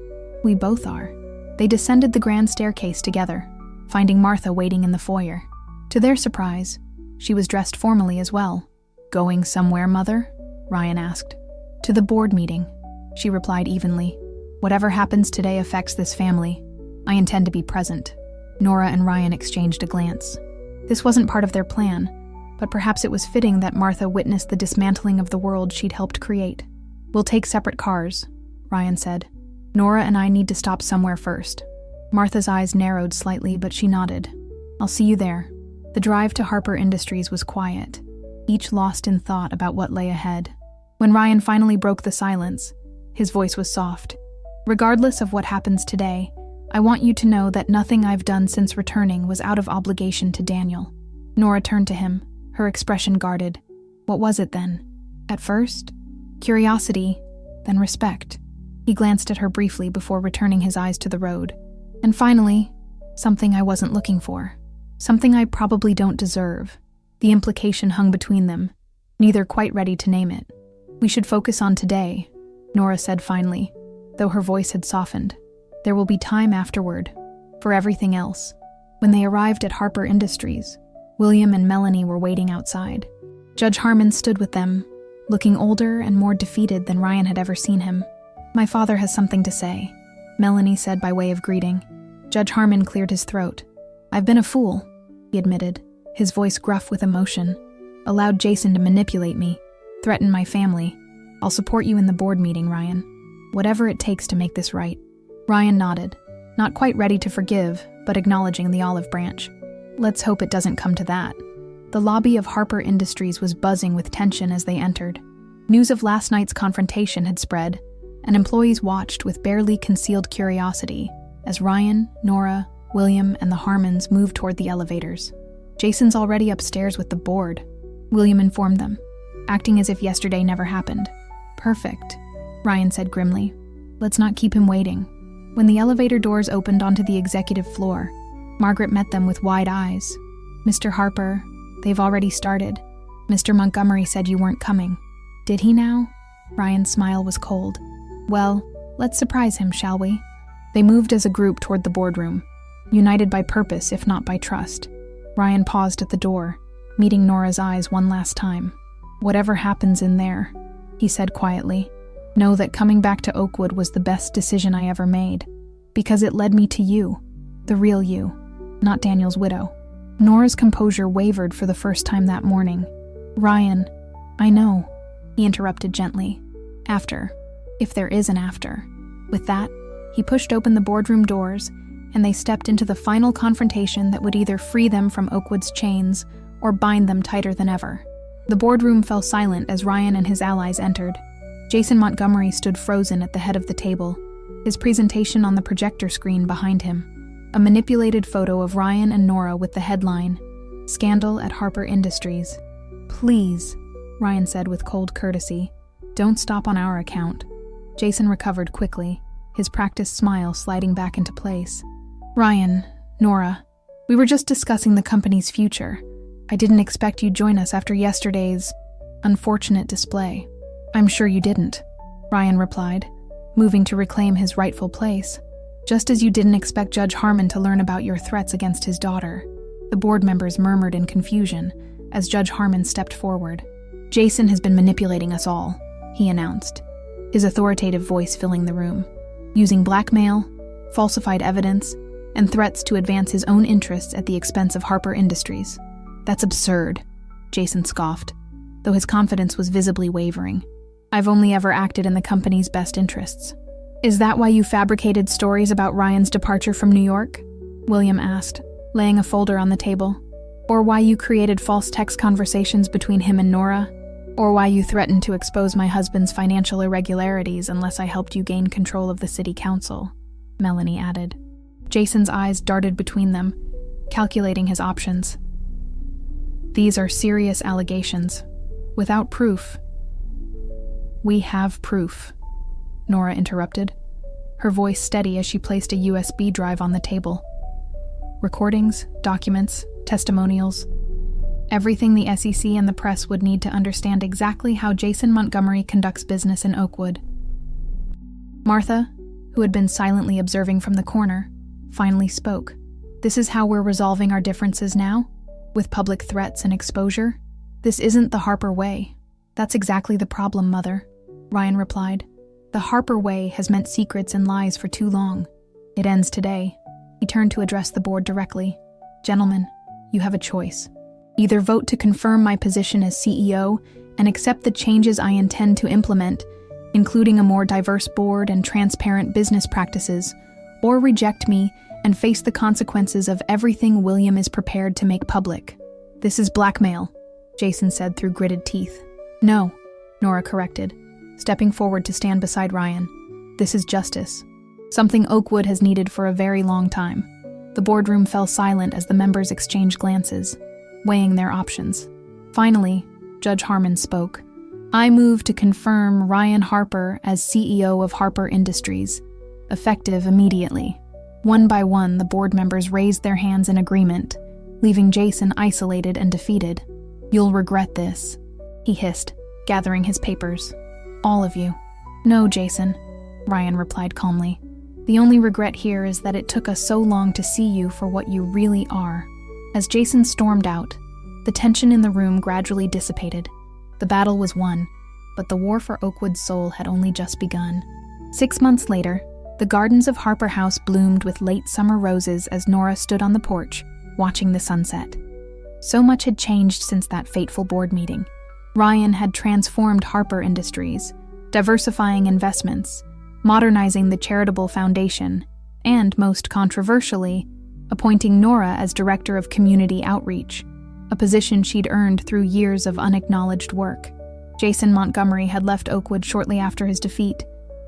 We both are. They descended the grand staircase together, finding Martha waiting in the foyer. To their surprise, she was dressed formally as well. Going somewhere, Mother? Ryan asked. To the board meeting, she replied evenly. Whatever happens today affects this family. I intend to be present. Nora and Ryan exchanged a glance. This wasn't part of their plan, but perhaps it was fitting that Martha witnessed the dismantling of the world she'd helped create. We'll take separate cars, Ryan said. Nora and I need to stop somewhere first. Martha's eyes narrowed slightly, but she nodded. I'll see you there. The drive to Harper Industries was quiet, each lost in thought about what lay ahead. When Ryan finally broke the silence, his voice was soft. Regardless of what happens today, I want you to know that nothing I've done since returning was out of obligation to Daniel. Nora turned to him, her expression guarded. What was it then? At first, curiosity, then respect. He glanced at her briefly before returning his eyes to the road. And finally, something I wasn't looking for. Something I probably don't deserve. The implication hung between them, neither quite ready to name it. We should focus on today, Nora said finally, though her voice had softened. There will be time afterward, for everything else. When they arrived at Harper Industries, William and Melanie were waiting outside. Judge Harmon stood with them, looking older and more defeated than Ryan had ever seen him. My father has something to say, Melanie said by way of greeting. Judge Harmon cleared his throat. I've been a fool, he admitted, his voice gruff with emotion. Allowed Jason to manipulate me, threaten my family. I'll support you in the board meeting, Ryan. Whatever it takes to make this right. Ryan nodded, not quite ready to forgive, but acknowledging the olive branch. Let's hope it doesn't come to that. The lobby of Harper Industries was buzzing with tension as they entered. News of last night's confrontation had spread, and employees watched with barely concealed curiosity as Ryan, Nora, William, and the Harmons moved toward the elevators. Jason's already upstairs with the board, William informed them, acting as if yesterday never happened. Perfect, Ryan said grimly. Let's not keep him waiting. When the elevator doors opened onto the executive floor, Margaret met them with wide eyes. Mr. Harper, they've already started. Mr. Montgomery said you weren't coming. Did he now? Ryan's smile was cold. Well, let's surprise him, shall we? They moved as a group toward the boardroom, united by purpose if not by trust. Ryan paused at the door, meeting Nora's eyes one last time. Whatever happens in there, he said quietly, know that coming back to Oakwood was the best decision I ever made, because it led me to you, the real you, not Daniel's widow. Nora's composure wavered for the first time that morning. Ryan, I know, he interrupted gently. After, if there is an after. With that, he pushed open the boardroom doors, and they stepped into the final confrontation that would either free them from Oakwood's chains or bind them tighter than ever. The boardroom fell silent as Ryan and his allies entered. Jason Montgomery stood frozen at the head of the table, his presentation on the projector screen behind him. A manipulated photo of Ryan and Nora with the headline, "Scandal at Harper Industries." "Please," Ryan said with cold courtesy, "don't stop on our account." Jason recovered quickly, his practiced smile sliding back into place. "Ryan, Nora, we were just discussing the company's future. I didn't expect you'd join us after yesterday's unfortunate display." "I'm sure you didn't," Ryan replied, moving to reclaim his rightful place. "Just as you didn't expect Judge Harmon to learn about your threats against his daughter." The board members murmured in confusion as Judge Harmon stepped forward. "Jason has been manipulating us all," he announced, his authoritative voice filling the room, using blackmail, falsified evidence, and threats to advance his own interests at the expense of Harper Industries. "That's absurd," Jason scoffed, though his confidence was visibly wavering. "I've only ever acted in the company's best interests." "Is that why you fabricated stories about Ryan's departure from New York?" William asked, laying a folder on the table. "Or why you created false text conversations between him and Nora? Or why you threatened to expose my husband's financial irregularities unless I helped you gain control of the city council?" Melanie added. Jason's eyes darted between them, calculating his options. "These are serious allegations, without proof." "We have proof," Nora interrupted, her voice steady as she placed a USB drive on the table. "Recordings, documents, testimonials, everything the SEC and the press would need to understand exactly how Jason Montgomery conducts business in Oakwood." Martha, who had been silently observing from the corner, finally spoke. "This is how we're resolving our differences now? With public threats and exposure? This isn't the Harper way." "That's exactly the problem, Mother," Ryan replied. "The Harper way has meant secrets and lies for too long. It ends today." He turned to address the board directly. "Gentlemen, you have a choice. Either vote to confirm my position as CEO and accept the changes I intend to implement, including a more diverse board and transparent business practices, or reject me and face the consequences of everything William is prepared to make public." "This is blackmail," Jason said through gritted teeth. "No," Nora corrected, stepping forward to stand beside Ryan. "This is justice. Something Oakwood has needed for a very long time." The boardroom fell silent as the members exchanged glances, weighing their options. Finally, Judge Harmon spoke. "I move to confirm Ryan Harper as CEO of Harper Industries, effective immediately." One by one, the board members raised their hands in agreement, leaving Jason isolated and defeated. "You'll regret this," he hissed, gathering his papers. "All of you." "No, Jason," Ryan replied calmly. "The only regret here is that it took us so long to see you for what you really are." As Jason stormed out, the tension in the room gradually dissipated. The battle was won, but the war for Oakwood's soul had only just begun. 6 months later, the gardens of Harper House bloomed with late summer roses as Nora stood on the porch, watching the sunset. So much had changed since that fateful board meeting. Ryan had transformed Harper Industries, diversifying investments, modernizing the charitable foundation, and, most controversially, appointing Nora as Director of Community Outreach, a position she'd earned through years of unacknowledged work. Jason Montgomery had left Oakwood shortly after his defeat,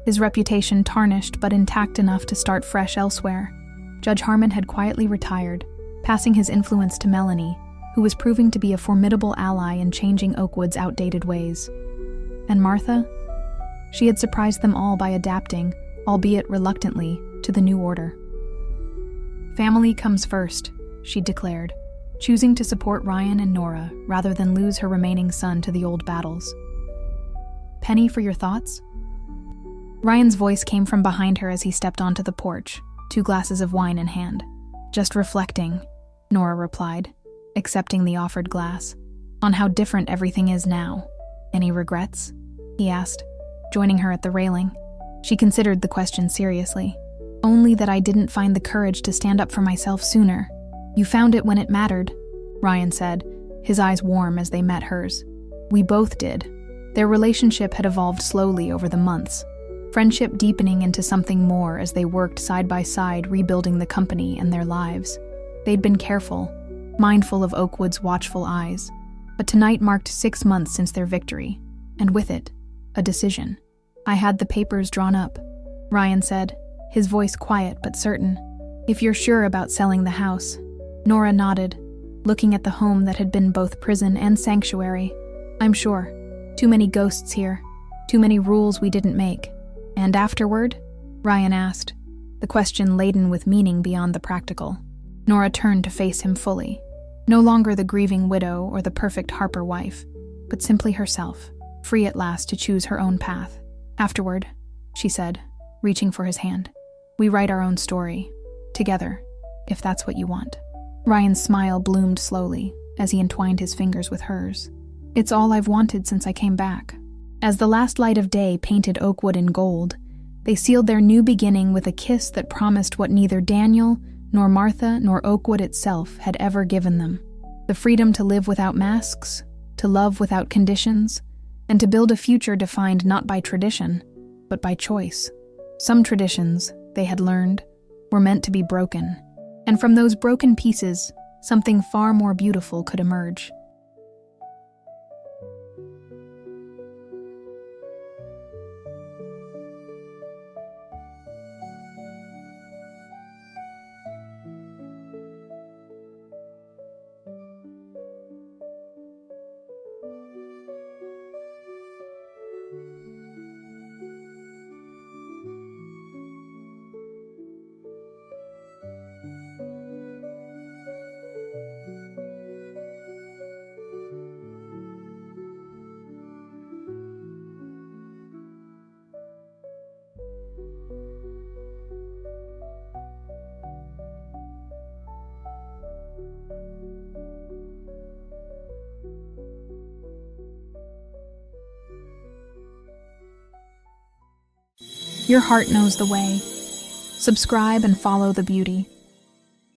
his reputation tarnished but intact enough to start fresh elsewhere. Judge Harmon had quietly retired, passing his influence to Melanie, who was proving to be a formidable ally in changing Oakwood's outdated ways. And Martha? She had surprised them all by adapting, albeit reluctantly, to the new order. "Family comes first," she declared, choosing to support Ryan and Nora rather than lose her remaining son to the old battles. "Penny, for your thoughts?" Ryan's voice came from behind her as he stepped onto the porch, 2 glasses of wine in hand. "Just reflecting," Nora replied, accepting the offered glass. "On how different everything is now. Any regrets?" he asked, joining her at the railing. She considered the question seriously. "Only that I didn't find the courage to stand up for myself sooner." "You found it when it mattered," Ryan said, his eyes warm as they met hers. "We both did." Their relationship had evolved slowly over the months, friendship deepening into something more as they worked side by side rebuilding the company and their lives. They'd been careful, mindful of Oakwood's watchful eyes, but tonight marked 6 months since their victory, and with it, a decision. "I had the papers drawn up," Ryan said, his voice quiet but certain. "If you're sure about selling the house." Nora nodded, looking at the home that had been both prison and sanctuary. "I'm sure. Too many ghosts here, too many rules we didn't make." "And afterward?" Ryan asked, the question laden with meaning beyond the practical. Nora turned to face him fully, no longer the grieving widow or the perfect Harper wife, but simply herself, free at last to choose her own path. "Afterward," she said, reaching for his hand. "We write our own story, together, if that's what you want." Ryan's smile bloomed slowly as he entwined his fingers with hers. "It's all I've wanted since I came back." As the last light of day painted Oakwood in gold, they sealed their new beginning with a kiss that promised what neither Daniel, nor Martha, nor Oakwood itself had ever given them: the freedom to live without masks, to love without conditions, and to build a future defined not by tradition, but by choice. Some traditions, they had learned, were meant to be broken, and from those broken pieces, something far more beautiful could emerge. Your heart knows the way. Subscribe and follow the beauty.